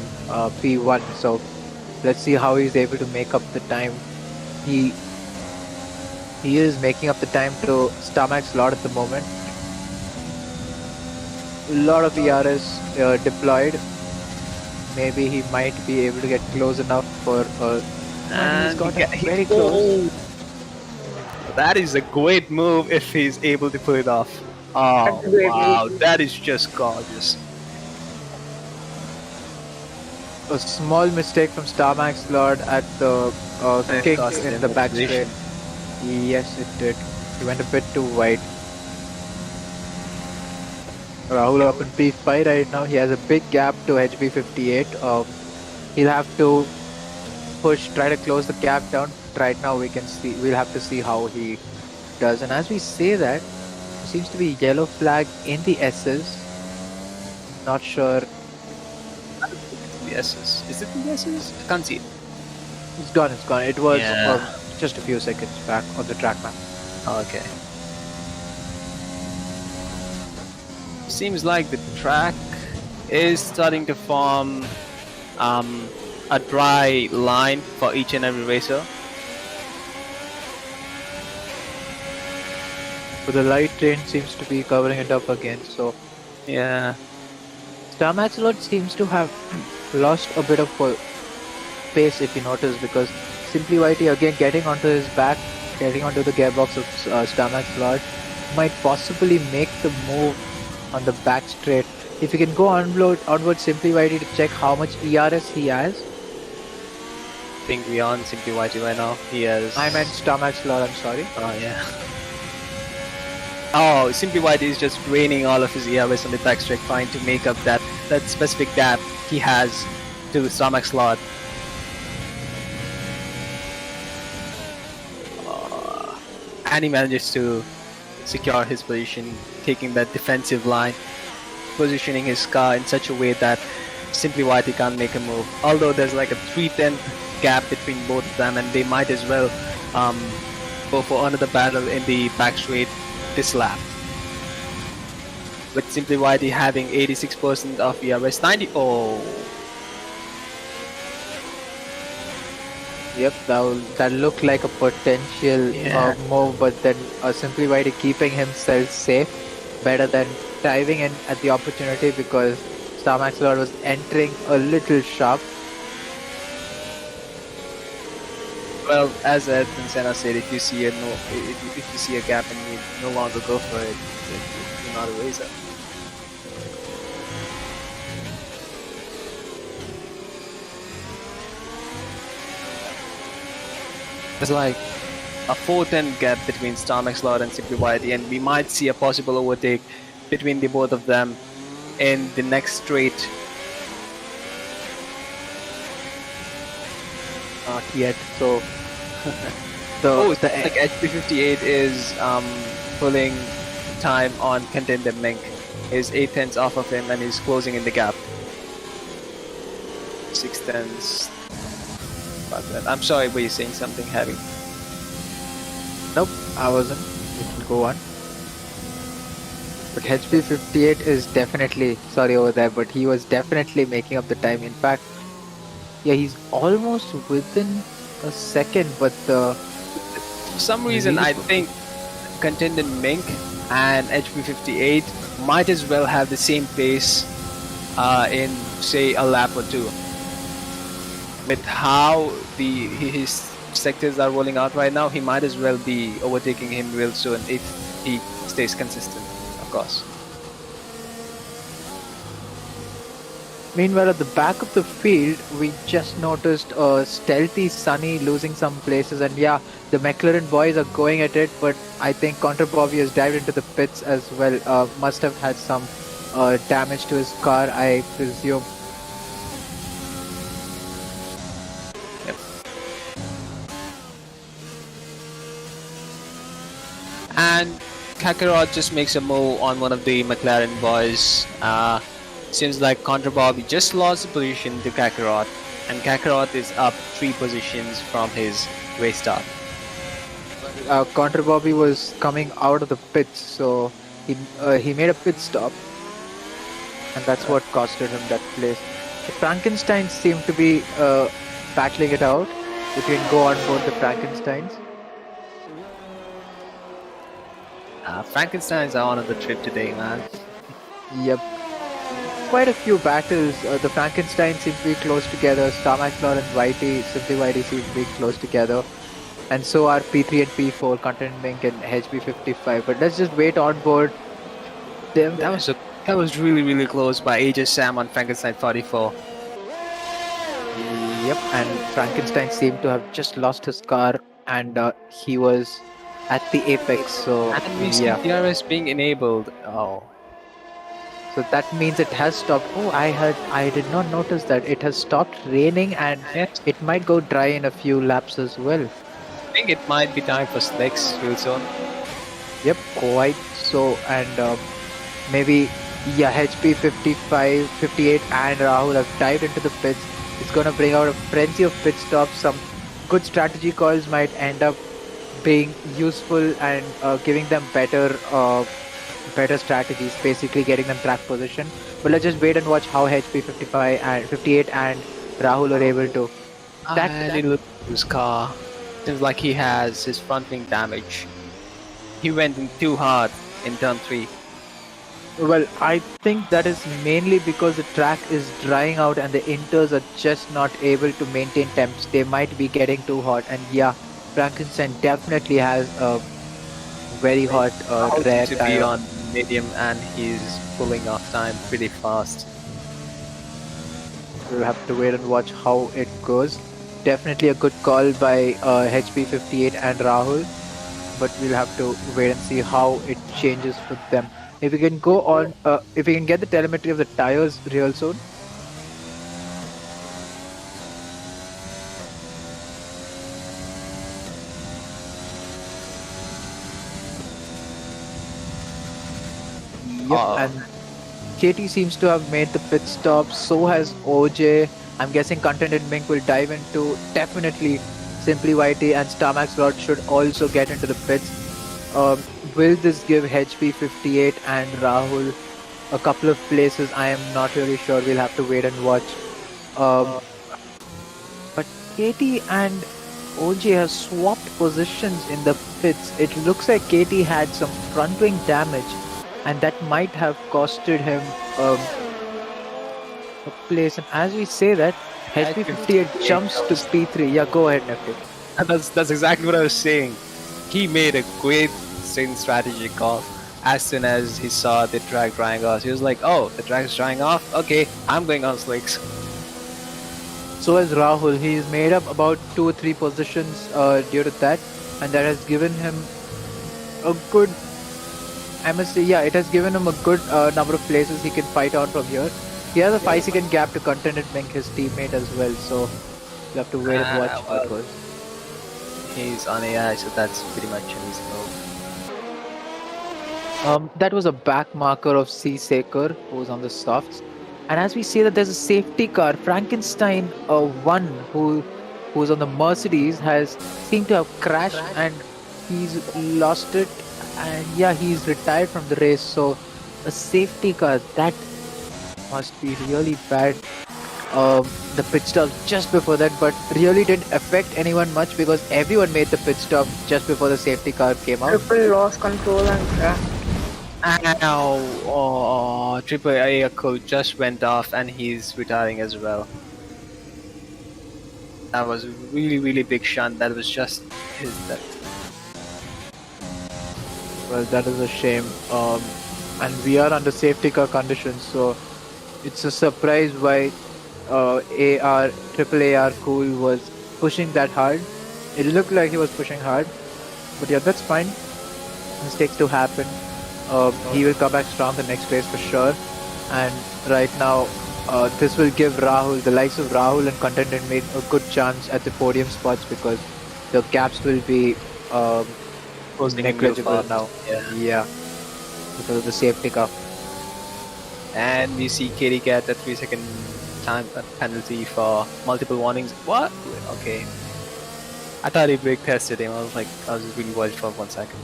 P1, so let's see how he's able to make up the time. He is making up the time to Starmax Lord at the moment. A lot of ERS deployed. Maybe he might be able to get close enough for. And he's got very close. That is a great move if he's able to pull it off. Oh wow, that is just gorgeous. A small mistake from Starmax Lord at the kick in the back straight. Yes, it did. He went a bit too wide. Rahul up in P5 right now. He has a big gap to HB58. He'll have to try to close the gap down. Right now we'll have to see how he does. And as we say that, there seems to be yellow flag in the S's. Not sure. The S's. Is it the S's? I can't see it. It's gone. It was just a few seconds back on the track map. Okay. Seems like the track is starting to form a dry line for each and every racer. But the light train seems to be covering it up again, so yeah. Starmax Lord seems to have lost a bit of pace, if you notice, because Simply YT again getting onto his back, getting onto the gearbox of Starmax Lord, might possibly make the move on the back straight. If you can go onboard Simply YT to check how much ERS he has. I think we are on Simply YT right now. He has. I meant Starmax Lord, I'm sorry. Oh yeah. Oh, Simply White is just draining all of his ERS on the backstretch, trying to make up that specific gap he has to the stomach slot. And he manages to secure his position, taking that defensive line, positioning his car in such a way that Simply White he can't make a move. Although there's like a 3/10 gap between both of them, and they might as well go for another battle in the back straight this lap. With Simply Whitey having 86% of ERS 90. Oh, Yep, that looked like a potential move, but then Simply Whitey keeping himself safe better than diving in at the opportunity because Star Max Lord was entering a little sharp. well, as Edwin Senna said, if you see a gap and you no longer go for it, you're not a racer. There's like a 4/10 gap between Starmax Lord and Simply Whitey, and we might see a possible overtake between the both of them in the next straight. Not yet. So the HP58 is pulling time on Contender Mink. Is 8/10 off of him, and he's closing in the gap. 6/10. I'm sorry, were you saying something heavy? nope, I wasn't. You can go on. But HP58 is definitely sorry over there, but he was definitely making up the time. In fact, yeah, he's almost within a second, but For some reason, I think Contender Mink and HP58 might as well have the same pace in, say, a lap or two. With how his sectors are rolling out right now, he might as well be overtaking him real soon if he stays consistent, of course. meanwhile, at the back of the field, we just noticed stealthy Sunny losing some places, and yeah, the McLaren boys are going at it, but I think Contra Bobby has dived into the pits as well. Must have had some damage to his car, I presume. And Kakarot just makes a move on one of the McLaren boys. Seems like Contra Bobby just lost the position to Kakarot, and Kakarot is up 3 positions from his race start. Contra Bobby was coming out of the pits, so he made a pit stop, and that's what costed him that place. The Frankensteins seem to be battling it out. You can go on board the Frankensteins. Frankensteins are on the trip today, man. Yep. Quite a few battles. The Frankensteins seem to be close together. Starmax Lord and Whitey, Simply Whitey seem to be close together. And so are P3 and P4, Content Mink and HB55. But let's just wait on board them. That was really close by Aegis Sam on Frankenstein 44. Yep, and Frankenstein seemed to have just lost his car, and he was at the apex. So And we see yeah, DRS being enabled. Oh. so that means it has stopped. Oh, I did not notice that it has stopped raining, and Yes. it might go dry in a few laps as well. I think it might be time for slicks real soon. Yep, quite so, and maybe yeah, HP 55, 58, and Rahul have dived into the pits. It's gonna bring out a frenzy of pit stops. Some good strategy calls might end up being useful and giving them better strategies, basically getting them track position. But let's just wait and watch how HP 55 and 58 and Rahul are able to. And he looked at his car. Seems like he has his front wing damage. He went in too hard in turn 3. Well, I think that is mainly because the track is drying out and the inters are just not able to maintain temps. They might be getting too hot, and yeah, Frankenstein definitely has a very hot rare to be tire. on medium, and he's pulling off time pretty fast. We'll have to wait and watch how it goes. Definitely a good call by HP58 and Rahul. but we'll have to wait and see how it changes for them. If we can go on, if we can get the telemetry of the tires real soon. Yep, and KT seems to have made the pit stop. So has OJ. I'm guessing Content and Mink will dive into definitely Simply Whitey and Starmax Rod should also get into the pits. Will this give HP 58 and Rahul a couple of places? I am not really sure. We'll have to wait and watch. But KT and OJ have swapped positions in the pits. It looks like KT had some front wing damage, and that might have costed him a place. And as we say that, HP 58 jumps to P3. Yeah, go ahead, Nifty. That's exactly what I was saying. He made a great strategic call. As soon as he saw the track drying off, he was like, "Oh, the track is drying off. Okay, I'm going on slicks." So has Rahul. He's made up about 2 or 3 positions due to that, and that has given him a good. I must say, yeah, it has given him a good number of places he can fight on from here. He has a 5-second gap to Content and Mink, his teammate as well, so you have to wait and watch how it goes. He's on AI, so that's pretty much an easy move. That was a back marker of C. Saker, who's on the softs. And as we see that there's a safety car, Frankenstein 1, who's on the Mercedes, has seemed to have crashed and he's lost it. And yeah, he's retired from the race. So a safety car, that must be really bad. The pit stop just before that, but really didn't affect anyone much because everyone made the pit stop just before the safety car came out. Triple lost control and crashed. Ow! Oh, Triple A code just went off and he's retiring as well. That was a really big shunt. That was just his death. Well, that is a shame. And we are under safety car conditions, so it's a surprise why Triple AR Cool was pushing that hard. It looked like he was pushing hard, but yeah, that's fine. Mistakes do happen. He will come back strong the next race for sure. And right now, this will give Rahul, the likes of Rahul and Content and Made a good chance at the podium spots because the gaps will be negligible now. Yeah, because of the safety car. And we see Katie get a 3-second time penalty for multiple warnings. What? Okay. I thought he brake tested him. I was just really worried for 1 second.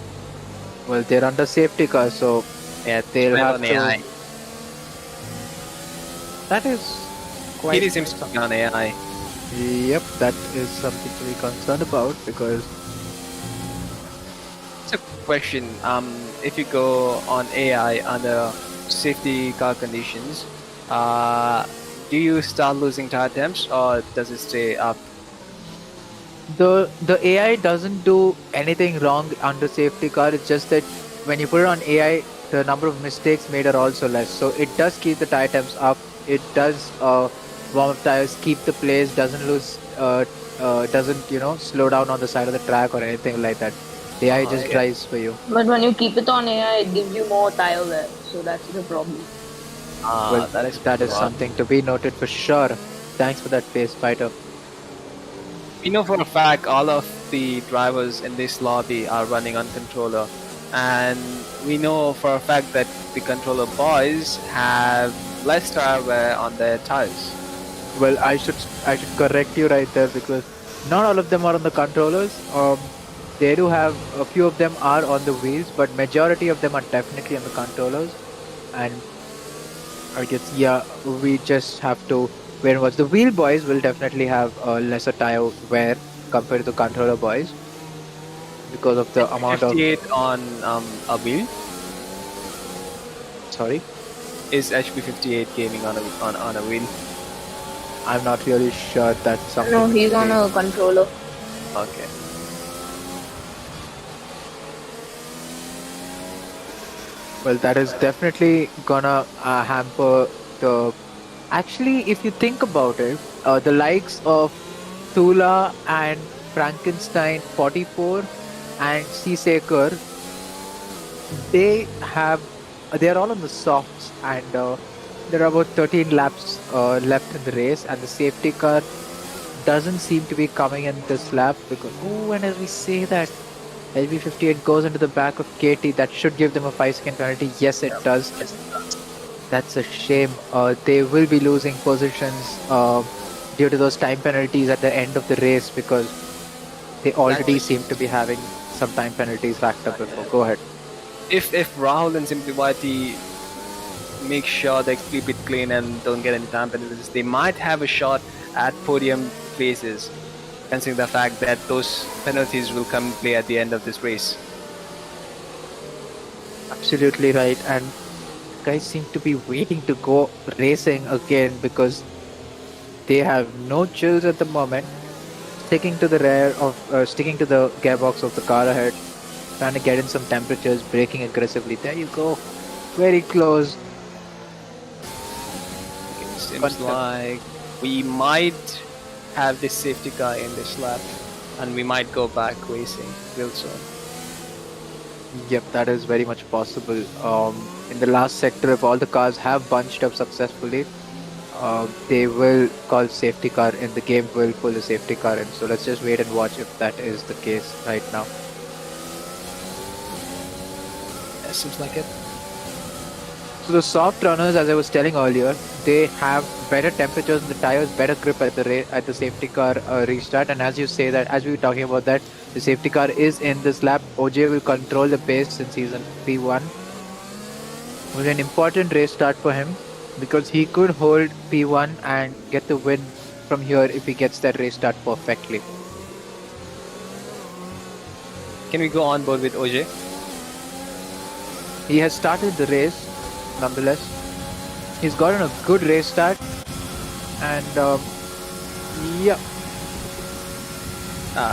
Well, they're under safety car, so Yeah, they'll have to. AI. That is quite. Katie seems to be on AI. Yep, that is something to be concerned about because It's a question. If you go on AI under safety car conditions, do you start losing tire temps or does it stay up? the AI doesn't do anything wrong under safety car. It's just that when you put it on AI, the number of mistakes made are also less. So it does keep the tire temps up. It does warm up tires, keep the place, doesn't lose, doesn't slow down on the side of the track or anything like that. The AI just drives for you. But when you keep it on AI, it gives you more tire wear, so that's the problem. Well, that is something to be noted for sure. Thanks for that pace fighter. We know for a fact all of the drivers in this lobby are running on controller, and we know for a fact that the controller boys have less tire wear on their tires. Well, I should correct you right there because not all of them are on the controllers. They do have a few of them are on the wheels, but majority of them are definitely on the controllers. And I guess we just have to wait and watch. The wheel boys will definitely have lesser tire wear compared to the controller boys because of the amount of. 58 on a wheel. Sorry, Is HP 58 gaming on a wheel? I'm not really sure that's something. No, he's to on be- a controller. Okay. Well, that is definitely gonna hamper the. Actually, if you think about it, the likes of Tula and Frankenstein 44 and Seasaker, they're all on the softs, and there are about 13 laps left in the race, and the safety car doesn't seem to be coming in this lap because, oh, and as we say that, LB58 goes into the back of KT. That should give them a 5-second penalty. Yes, it does. That's a shame. They will be losing positions due to those time penalties at the end of the race because they already seem to be having some time penalties racked up before. Go ahead. If Rahul and Simply Whitey make sure they keep it clean and don't get any time penalties, they might have a shot at podium places, considering the fact that those penalties will come play at the end of this race. Absolutely right. And guys seem to be waiting to go racing again because they have no chills at the moment. Sticking to the gearbox of the car ahead, trying to get in some temperatures, braking aggressively. There you go. Very close. It seems like we might have this safety car in this lap, and we might go back racing real soon. Yep, that is very much possible. In the last sector, if all the cars have bunched up successfully, they will call safety car in. The game will pull the safety car in. So let's just wait and watch if that is the case right now. That seems like it. So the soft runners, as I was telling earlier, they have better temperatures in the tires, better grip at the safety car restart. And as you say that, as we were talking about that, the safety car is in this lap. OJ will control the pace since he's in P1. It was an important race start for him because he could hold P1 and get the win from here if he gets that race start perfectly. Can we go on board with OJ? He has started the race. Nonetheless, he's gotten a good race start, and yeah.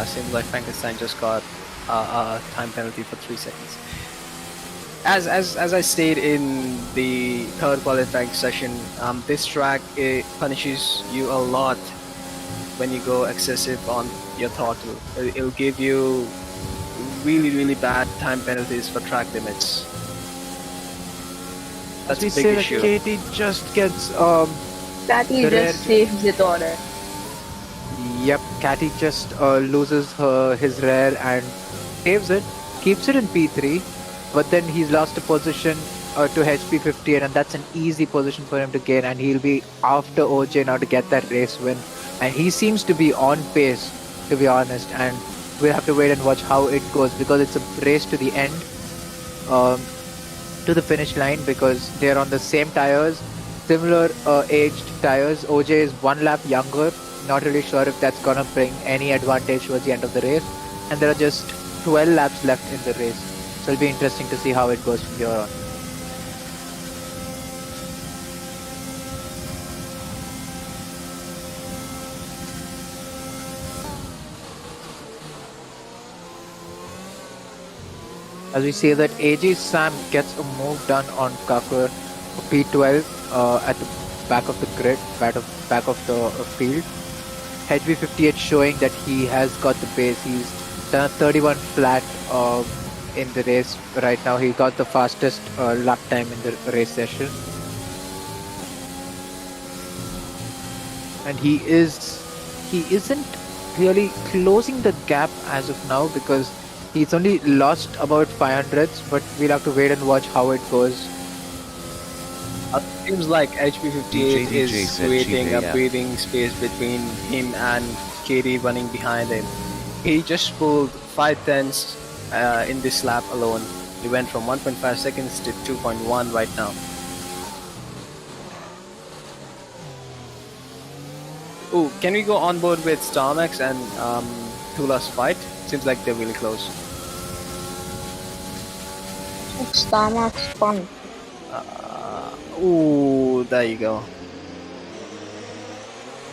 Seems like Frankenstein just got a time penalty for 3 seconds. As I stated in the third qualifying session, this track, it punishes you a lot when you go excessive on your throttle. It'll give you really bad time penalties for track limits. That's a big issue. Katie just gets Cathy just saves it all. Yep, Catty just loses his rear and saves it, keeps it in P3, but then he's lost a position to HP58, and that's an easy position for him to gain, and he'll be after OJ now to get that race win. And he seems to be on pace, to be honest, and we'll have to wait and watch how it goes because it's a race to the end, to the finish line, because they're on the same tires, similar aged tires. OJ is 1 lap younger. Not really sure if that's gonna bring any advantage towards the end of the race, and there are just 12 laps left in the race, so it'll be interesting to see how it goes from here on. As we see that AJ Sam gets a move done on Kakur P12 at the back of the grid, back of the field. HB58 showing that he has got the pace. He's done a 31 flat in the race right now. He got the fastest lap time in the race session. And he isn't really closing the gap as of now because he's only lost about 500s, but we'll have to wait and watch how it goes. Seems like HP58 is creating a breathing space between him and KD running behind him. He just pulled 5 tenths in this lap alone. He went from 1.5 seconds to 2.1 right now. Oh, can we go on board with Starmax and Tula's fight? Seems like they're really close. Starmax fun. Oh, there you go.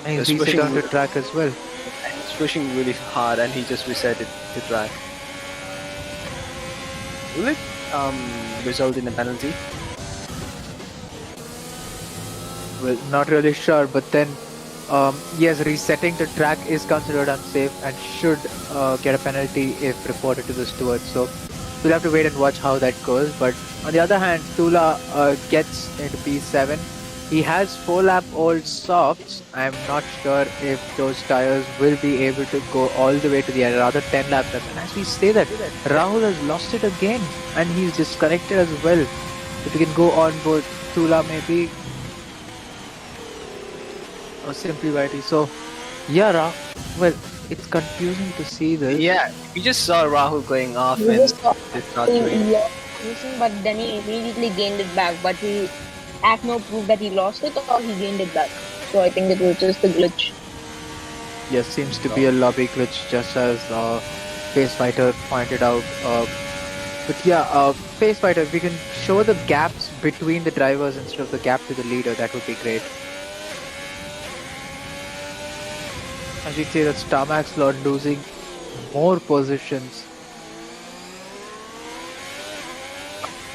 And he's reset on the track as well. He's pushing really hard and he just reset it to track. Will it result in a penalty? Well, not really sure, but then Yes, resetting the track is considered unsafe and should get a penalty if reported to the steward. So we'll have to wait and watch how that goes. But on the other hand, Tula gets into P7. He has 4-lap-old softs. I'm not sure if those tires will be able to go all the way to the end, rather 10 laps left. And as we say that, Rahul has lost it again and he's disconnected as well. If we can go on board Tula maybe, or simply Whitey. So, yeah, well, it's confusing to see this. Yeah, we just saw Rahul going off We in just saw this start three. but then he immediately gained it back. But he has no proof that he lost it or he gained it back. So I think it was just a glitch. Yes, seems to be a lobby glitch, just as Face Fighter pointed out. But yeah, Face Fighter, if we can show the gaps between the drivers instead of the gap to the leader, that would be great. As we say that Starmax Lord losing more positions.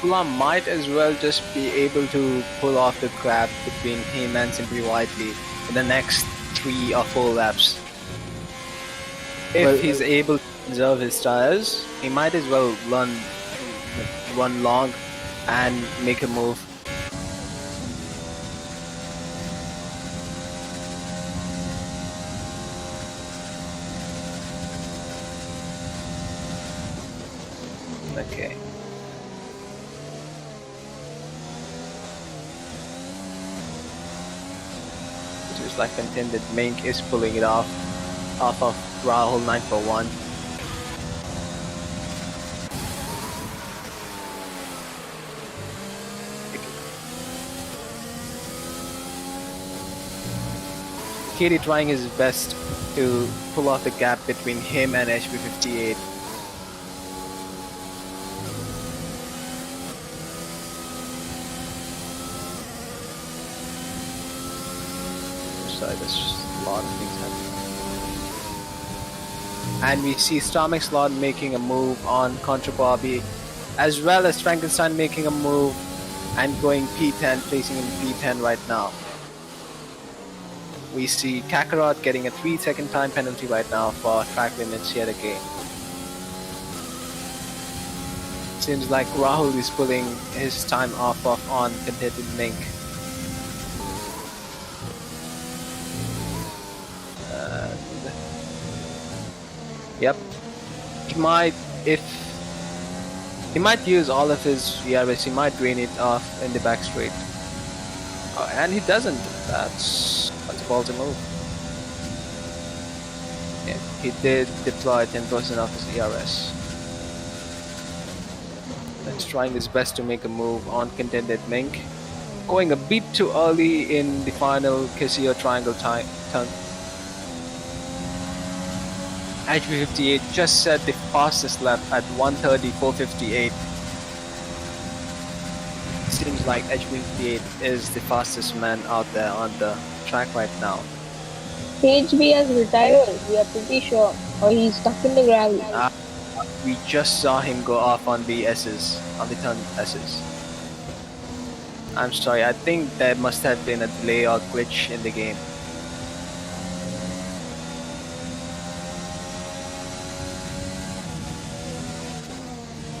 Tula might as well just be able to pull off the gap between him and Simply Whiteley in the next 3 or 4 laps. If Well, he's able to conserve his tires, he might as well run long and make a move. Okay. Just like contended, Mink is pulling it off of Rahul 9 for 1. Katie trying his best to pull off the gap between him and HB58. Sorry, there's just a lot of things happening. And we see Starmix Lord making a move on Contra Bobby, as well as Frankenstein making a move and going P10, placing in P10 right now. We see Kakarot getting a 3-second time penalty right now for track limits yet again. Seems like Rahul is pulling his time off on contended Mink. Yep. He might use all of his ERS, he might drain it off in the back straight. And he doesn't. That's a ballsy move. Yeah, he did deploy 10% of his ERS. He's trying his best to make a move on contended Mink. Going a bit too early in the final Casio triangle turn. HB58 just set the fastest lap at 1:30.458. Seems like HB58 is the fastest man out there on the track right now. HB has retired, we are pretty sure. Or he's stuck in the gravel. We just saw him go off on the S's, on the turn S's. I'm sorry, I think there must have been a delay or glitch in the game.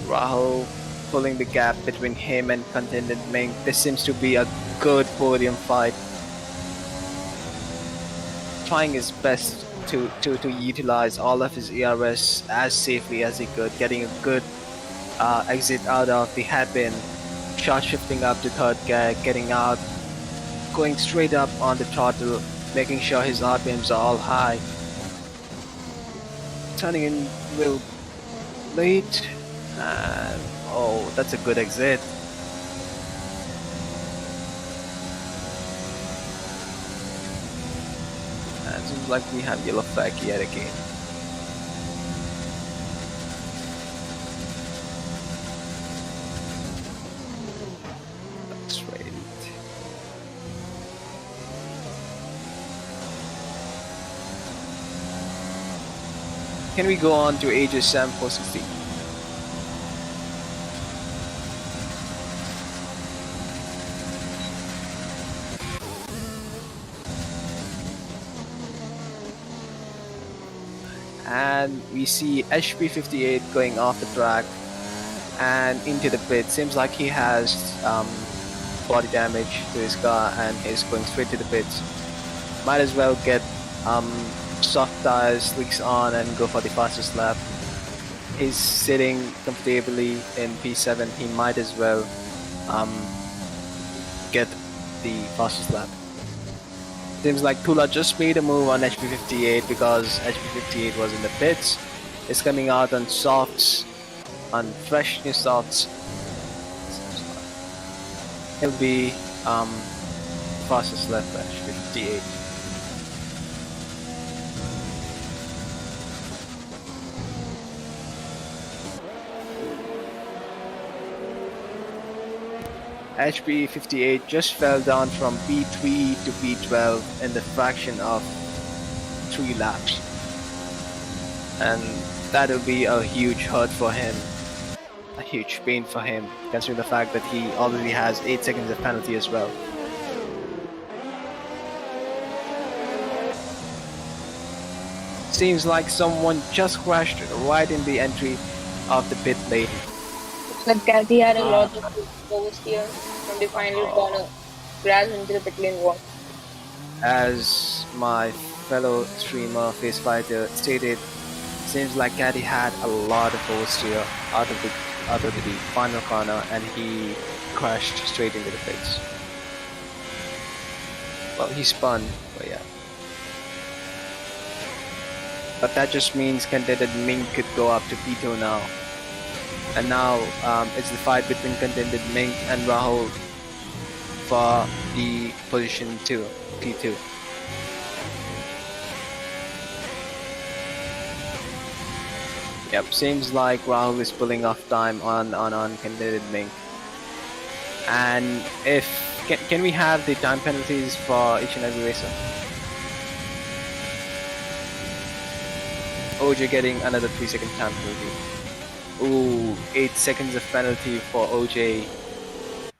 Rahul pulling the gap between him and contended Mink. This seems to be a good podium fight. Trying his best to utilize all of his ERS as safely as he could, getting a good exit out of the hairpin, short shifting up to third gear, getting out, going straight up on the throttle, making sure his RPMs are all high. Turning in a little late. Oh, that's a good exit. And it seems like we have yellow flag yet again. That's right. Can we go on to Aegis Sam 460? and we see HP58 going off the track and into the pit. Seems like he has body damage to his car and is going straight to the pits. Might as well get soft tires, slicks on, and go for the fastest lap. He's sitting comfortably in P7. He might as well get the fastest lap. Seems like Tula just made a move on HP58 because HP58 was in the pits. It's coming out on softs, on fresh new softs. He'll be fastest lap for HP58. HP58 just fell down from P3 to P12 in the fraction of 3 laps. And that'll be a huge hurt for him. A huge pain for him, considering the fact that he already has 8 seconds of penalty as well. Seems like someone just crashed right in the entry of the pit lane. Like Kathy had a lot of oversteer from the final corner, crashed into the pit lane wall. As my fellow streamer Face Fighter stated, seems like Caddy had a lot of oversteer out of the final corner and he crashed straight into the pits. Well, he spun, but yeah. But that just means Contented Ming could go up to P2 now. And now it's the fight between Contented Ming and Rahul for the position 2, P2. Yep, seems like Rahul is pulling off time on Contented Ming. And if can we have the time penalties for each and every racer? OJ getting another 3-second time penalty. Ooh, 8 seconds of penalty for OJ.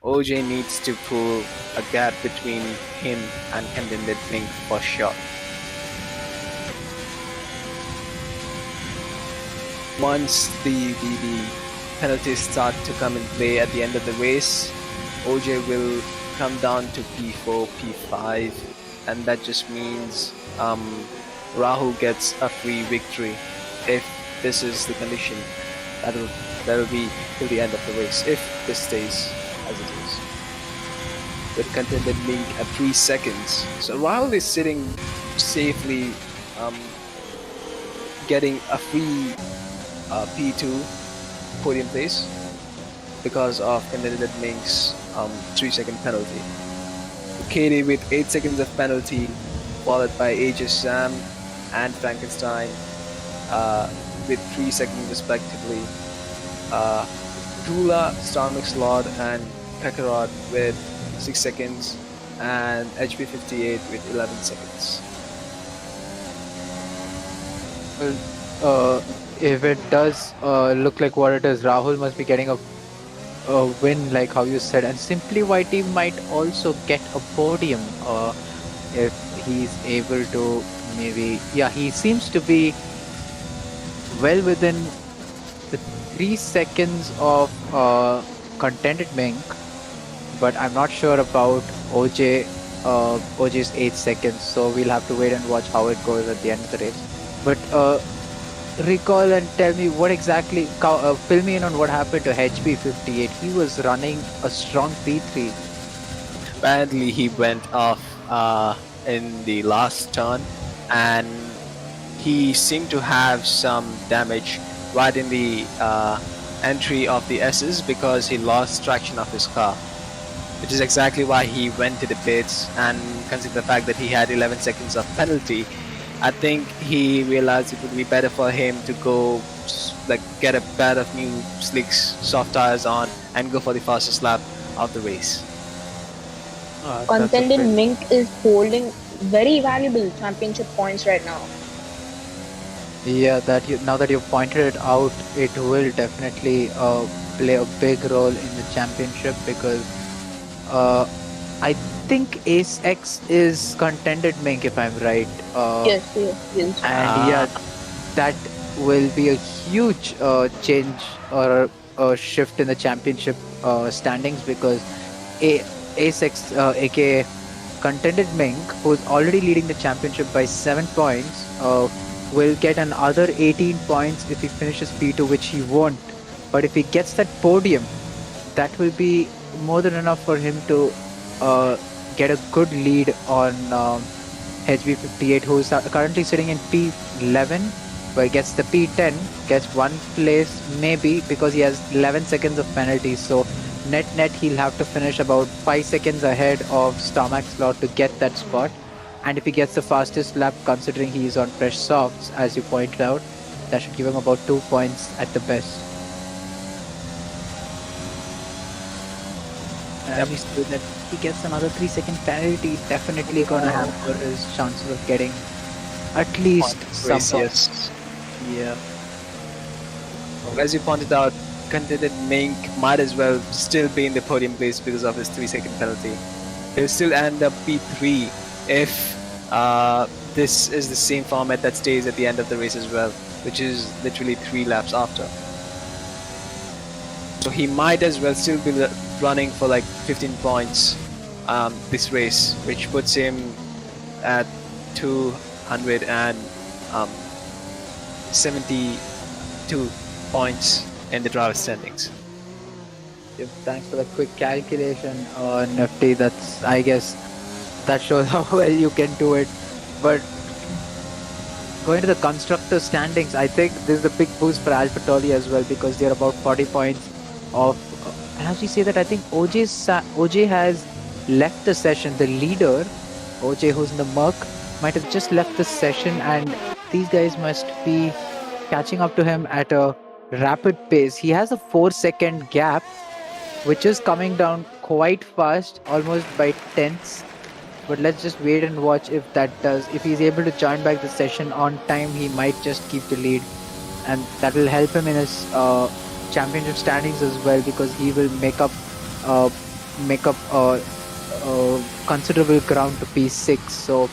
OJ needs to pull a gap between him and Contented Ming for sure. Once the penalties start to come in play at the end of the race, OJ will come down to P4, P5, and that just means Rahul gets a free victory if this is the condition. That'll be till the end of the race if this stays as it is. With Contented Ming at 3 seconds, so Rahul is sitting safely, getting a free P2 podium place because of Contented Ming's 3-second penalty. Katie with 8 seconds of penalty, followed by AJ Sam and Frankenstein with 3 seconds respectively. Tula, Starmix Lord and Kakarot with 6 seconds and HP58 with 11 seconds. Well, if it does look like what it is, Rahul must be getting a win like how you said, and Simply YT might also get a podium if he's able to maybe. Yeah, he seems to be well within the 3 seconds of Contented Ming, but I'm not sure about OJ's 8 seconds, so we'll have to wait and watch how it goes at the end of the race. But recall and tell me what exactly, fill me in on what happened to HP58. He was running a strong P3. Apparently he went off in the last turn and he seemed to have some damage right in the entry of the S's because he lost traction of his car, which is exactly why he went to the pits. And considering the fact that he had 11 seconds of penalty, I think he realized it would be better for him to go get a pair of new slicks, soft tires on and go for the fastest lap of the race. Contented Ming is holding very valuable championship points right now. Yeah, now that you've pointed it out, it will definitely play a big role in the championship because I think Ace X is Contented Ming, if I'm right. Yes. And yeah, that will be a huge change or a shift in the championship standings, because A6, aka Contended Mink, who's already leading the championship by 7 points, will get another 18 points if he finishes P2, which he won't. But if he gets that podium, that will be more than enough for him to get a good lead on HB58, who's currently sitting in P11, but gets the P10, gets one place maybe because he has 11 seconds of penalties. So net he'll have to finish about 5 seconds ahead of Starmax Slot to get that spot. And if he gets the fastest lap, considering he is on fresh softs, as you pointed out, that should give him about 2 points at the best. And we see that he gets another 3-second penalty, definitely gonna hamper his chances of getting at least some points. Yeah. As you pointed out, Contented Mink might as well still be in the podium place because of his 3-second penalty. He'll still end up P3 if this is the same format that stays at the end of the race as well, which is literally 3 laps after. So he might as well still be running for like 15 points this race, which puts him at 272 points in the driver standings. Yep, thanks for the quick calculation, Nifty. That's, I guess, that shows how well you can do it. But going to the constructor standings, I think this is a big boost for AlphaTauri as well, because they're about 40 points off. And as we say that, I think OJ has left the session. The leader, OJ, who's in the Merc, might have just left the session, and these guys must be catching up to him at a rapid pace. He has a 4-second gap, which is coming down quite fast, almost by tenths. But let's just wait and watch if that does. If he's able to join back the session on time, he might just keep the lead, and that will help him in his championship standings as well, because he will make up considerable ground to P6. So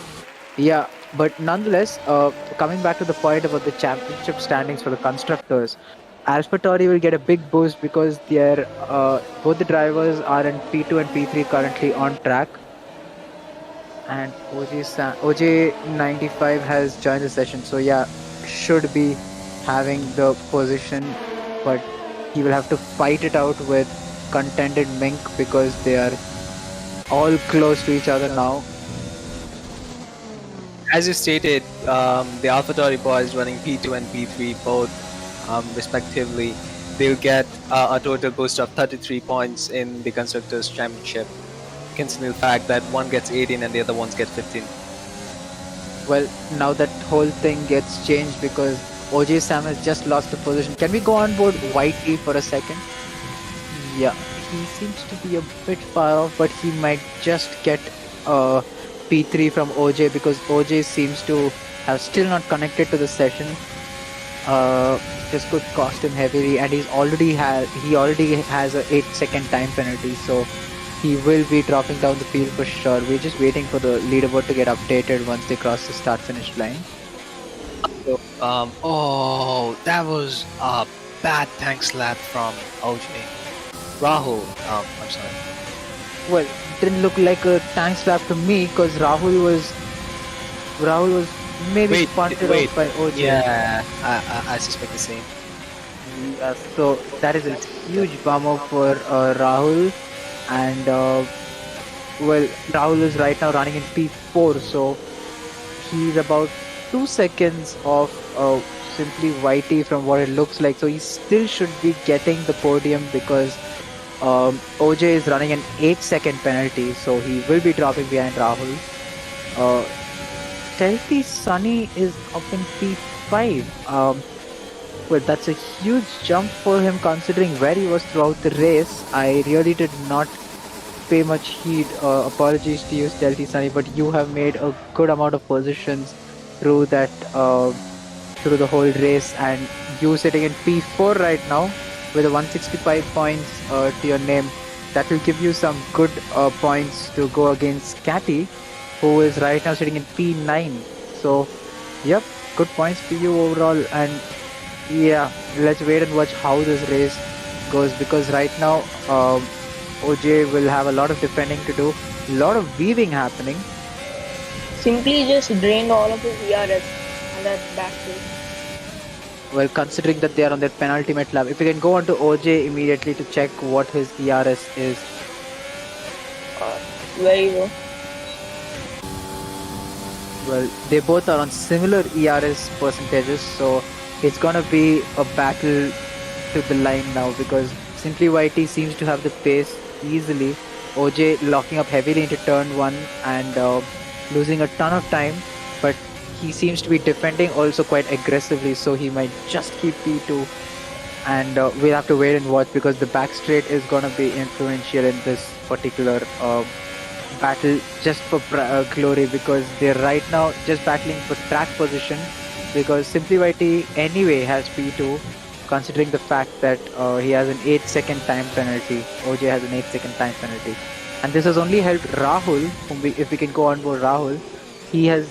yeah, but nonetheless, coming back to the point about the championship standings for the constructors, AlphaTauri will get a big boost because they're both the drivers are in P2 and P3 currently on track. And OJ95 has joined the session, so yeah, should be having the position, but he will have to fight it out with Contended Mink because they are all close to each other now. As you stated, the AlphaTauri boys running P2 and P3 both respectively, they'll get a total boost of 33 points in the Constructors' Championship, considering the fact that one gets 18 and the other ones get 15. Well, now that whole thing gets changed because OJ Sam has just lost the position. Can we go on board Whitey for a second? Yeah, he seems to be a bit far off, but he might just get P3 from OJ because OJ seems to have still not connected to the session. This could cost him heavily, and he already has a 8-second time penalty, so he will be dropping down the field for sure. We're just waiting for the leaderboard to get updated once they cross the start-finish line. So, that was a bad tank slap from OJ. Rahul, I'm sorry. Well, it didn't look like a tank slap to me because Rahul was maybe punted off by OJ. Yeah, I suspect the same. Yeah, so that is a huge bummer for Rahul, and well, Rahul is right now running in P4, so he's about 2 seconds off simply Whitey from what it looks like. So he still should be getting the podium because OJ is running an 8-second penalty, so he will be dropping behind Rahul. Stealthy Sunny is up in P5. Well, that's a huge jump for him considering where he was throughout the race. I really did not pay much heed. Apologies to you, Stealthy Sunny, but you have made a good amount of positions through that through the whole race, and you sitting in P4 right now with a 165 points to your name. That will give you some good points to go against Catty, who is right now sitting in P9. So, yep, good points for you overall. And yeah, let's wait and watch how this race goes, because right now OJ will have a lot of defending to do, a lot of weaving happening. Simply just drained all of his ERS on that back straight. Well, considering that they are on their penultimate lap, if you can go on to OJ immediately to check what his ERS is. Very low. Well, they both are on similar ERS percentages, so it's gonna be a battle to the line now, because Simply YT seems to have the pace easily. OJ locking up heavily into turn 1 and losing a ton of time, but he seems to be defending also quite aggressively, so he might just keep P2. And we'll have to wait and watch, because the back straight is gonna be influential in this particular battle, just for glory, because they're right now just battling for track position, because Simply YT anyway has P2, considering the fact that he has an 8-second time penalty. OJ has an 8-second time penalty, and this has only helped Rahul, if we can go on board Rahul, he has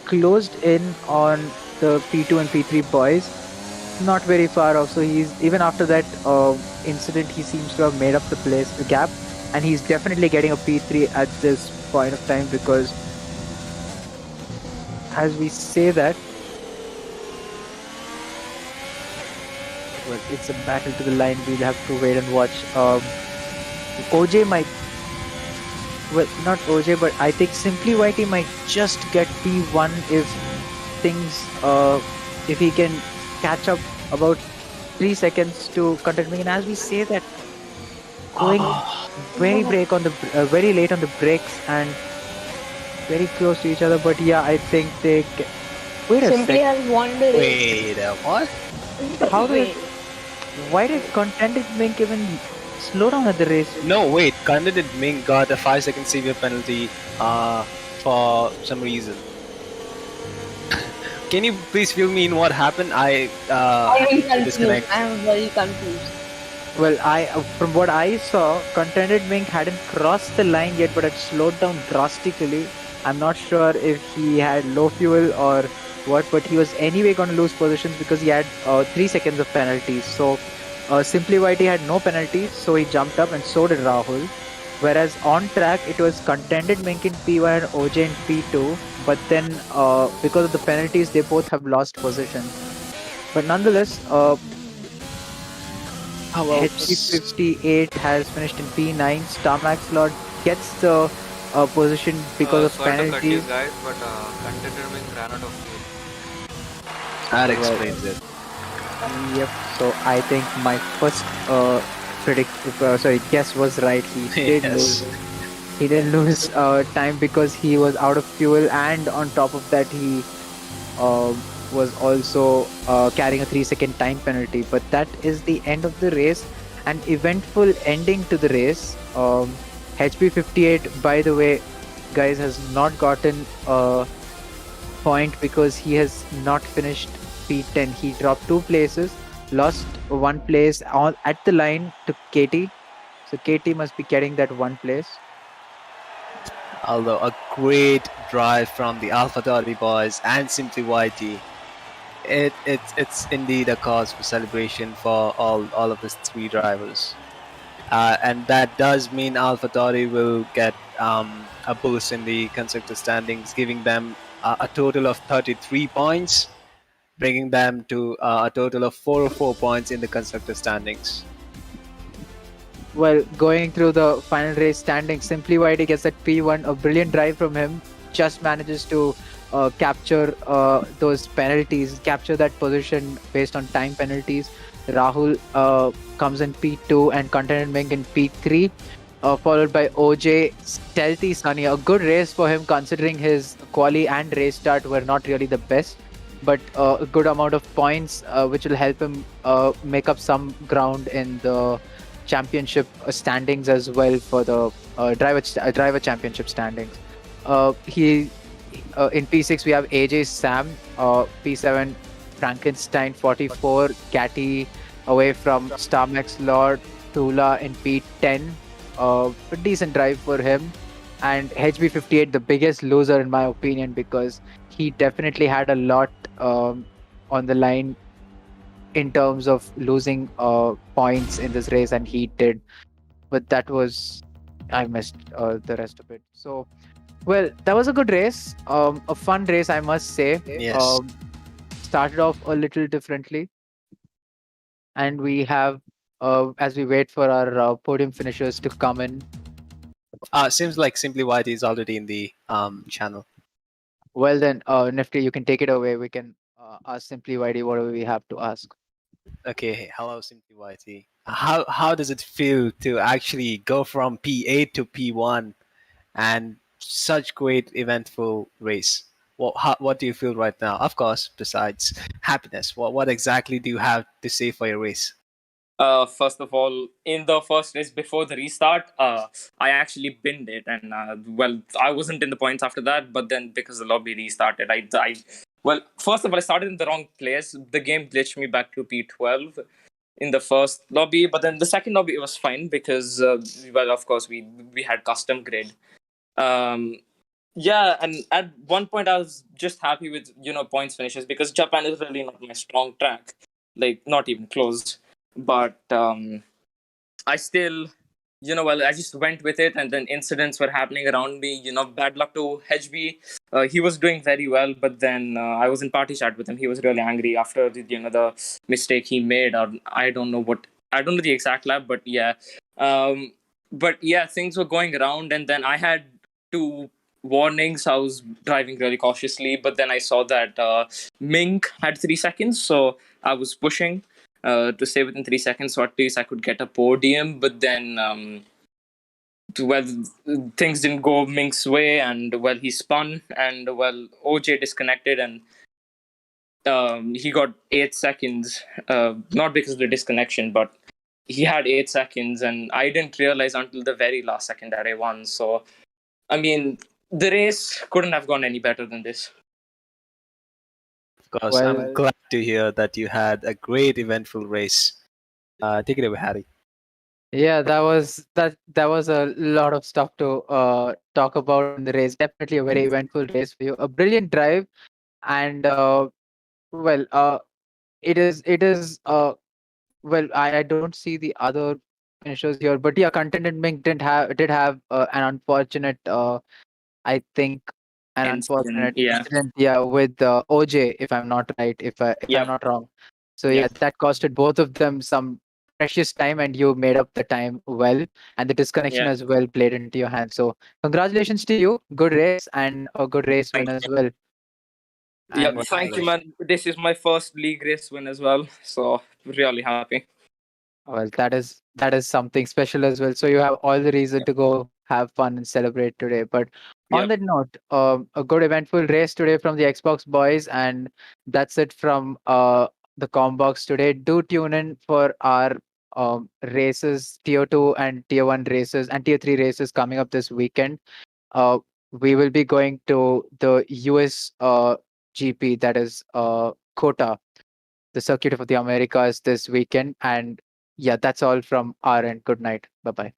closed in on the P2 and P3 boys, not very far off. So he's, even after that incident, he seems to have made up the gap, and he's definitely getting a P3 at this point of time, because as we say that, well, it's a battle to the line. We'll have to wait and watch. OJ might, well, not OJ, but I think Simply YT might just get P1 if things, if he can catch up about 3 seconds to Content Wing. And as we say that, going very late on the brakes and very close to each other. But yeah, I think they wait a Simply second. has won the race. Wait, what? How did, why did Contented Mink even slow down at the race? No, wait. Contented Ming got a 5-second severe penalty for some reason. Can you please fill me in what happened? I'm confused. I'm very confused. Well, from what I saw, Contented Mink hadn't crossed the line yet, but had slowed down drastically. I'm not sure if he had low fuel or what, but he was anyway going to lose positions because he had 3 seconds of penalties. So Simply YT had no penalties, so he jumped up, and so did Rahul. Whereas on track, it was Contented Mink in P1 and OJ in P2. But then, because of the penalties, they both have lost position. But nonetheless, HP58 has finished in P9. Starmax Lord gets the position because of penalties. Guys, but Contented Mink ran out of fuel. That explains it. Yep. So I think my first guess was right. He did lose. He didn't lose time because he was out of fuel, and on top of that, he was also carrying a 3-second time penalty. But that is the end of the race, an eventful ending to the race. HP58, by the way, guys, has not gotten a point because he has not finished P10. He dropped 2 places, lost 1 place at the line to KT. So KT must be getting that 1 place. Although a great drive from the AlphaTauri boys and Simply YT. It's indeed a cause for celebration for all of the 3 drivers. And that does mean AlphaTauri will get a boost in the constructor standings, giving them a total of 33 points, bringing them to a total of 404 points in the constructor standings. Well, going through the final race standings, Simply YT gets that P1, a brilliant drive from him, just manages to capture those penalties, capture that position based on time penalties. Rahul comes in P2 and Contented Mink in P3, followed by OJ, Stealthy Sunny. A good race for him considering his quali and race start were not really the best, but a good amount of points which will help him make up some ground in the championship standings as well, for the driver championship standings. In P6 we have AJ Sam, P7 Frankenstein 44, Catty away from Starmax Lord, Tula in P10. A decent drive for him. And HB58, the biggest loser in my opinion, because he definitely had a lot on the line in terms of losing points in this race, and he did. But that was I missed the rest of it. So well, that was a good race. A fun race, I must say. Yes. Started off a little differently, and we have as we wait for our podium finishers to come in. Seems like Simply White is already in the channel. Well then, Nifty, you can take it away. We can ask Simply Whitey whatever we have to ask. Okay, hello Simply Whitey. How does it feel to actually go from P8 to P1 and such great eventful race? What do you feel right now? Of course, besides happiness, what exactly do you have to say for your race? First of all, in the first race before the restart, I actually binned it, and well, I wasn't in the points after that. But then because the lobby restarted, well, first of all, I started in the wrong place. The game glitched me back to P12 in the first lobby, but then the second lobby it was fine because, well, of course, we had custom grid. Um, yeah, and at one point I was just happy with points finishes because Japan is really not my strong track, like not even close. But I still, well, I just went with it, and then incidents were happening around me. Bad luck to HB. He was doing very well, but then I was in party chat with him. He was really angry after the mistake he made, or I don't know what. I don't know the exact lab, but yeah. But yeah, things were going around, and then I had two warnings. I was driving really cautiously, but then I saw that Mink had 3 seconds, so I was pushing to stay within 3 seconds, so at least I could get a podium. But then, well, things didn't go Mink's way, and well, he spun, and well, OJ disconnected, and he got 8 seconds. Not because of the disconnection, but he had 8 seconds, and I didn't realize until the very last second that I won. So, I mean, the race couldn't have gone any better than this. Of course, Well, I'm glad to hear that you had a great eventful race. Take it away, Harry. yeah, that was a lot of stuff to talk about in the race. Definitely a very eventful race for you. A brilliant drive, and well, it is well, I don't see the other finishers here, but yeah, Content and Mink did have an unfortunate I think an Incident, unfortunate yeah. incident, yeah, with OJ, if I'm not right, if I'm Yep. not wrong. So yeah, Yep. that costed both of them some precious time, and you made up the time well, and the disconnection Yeah. as well played into your hands. So congratulations to you, good race and a good race win Thank as you. well. Yeah, And thank you, man. This is my first league race win as well, so really happy. well, that is something special as well. So you have all the reason to go have fun and celebrate today. But on Yep. that note, a good eventful race today from the Xbox boys, and that's it from the Combox today. Do tune in for our races, tier 2 and tier 1 races and tier 3 races coming up this weekend. Uh, we will be going to the US GP, that is Kota, the Circuit of the Americas this weekend. And yeah, that's all from our end. Good night. Bye bye.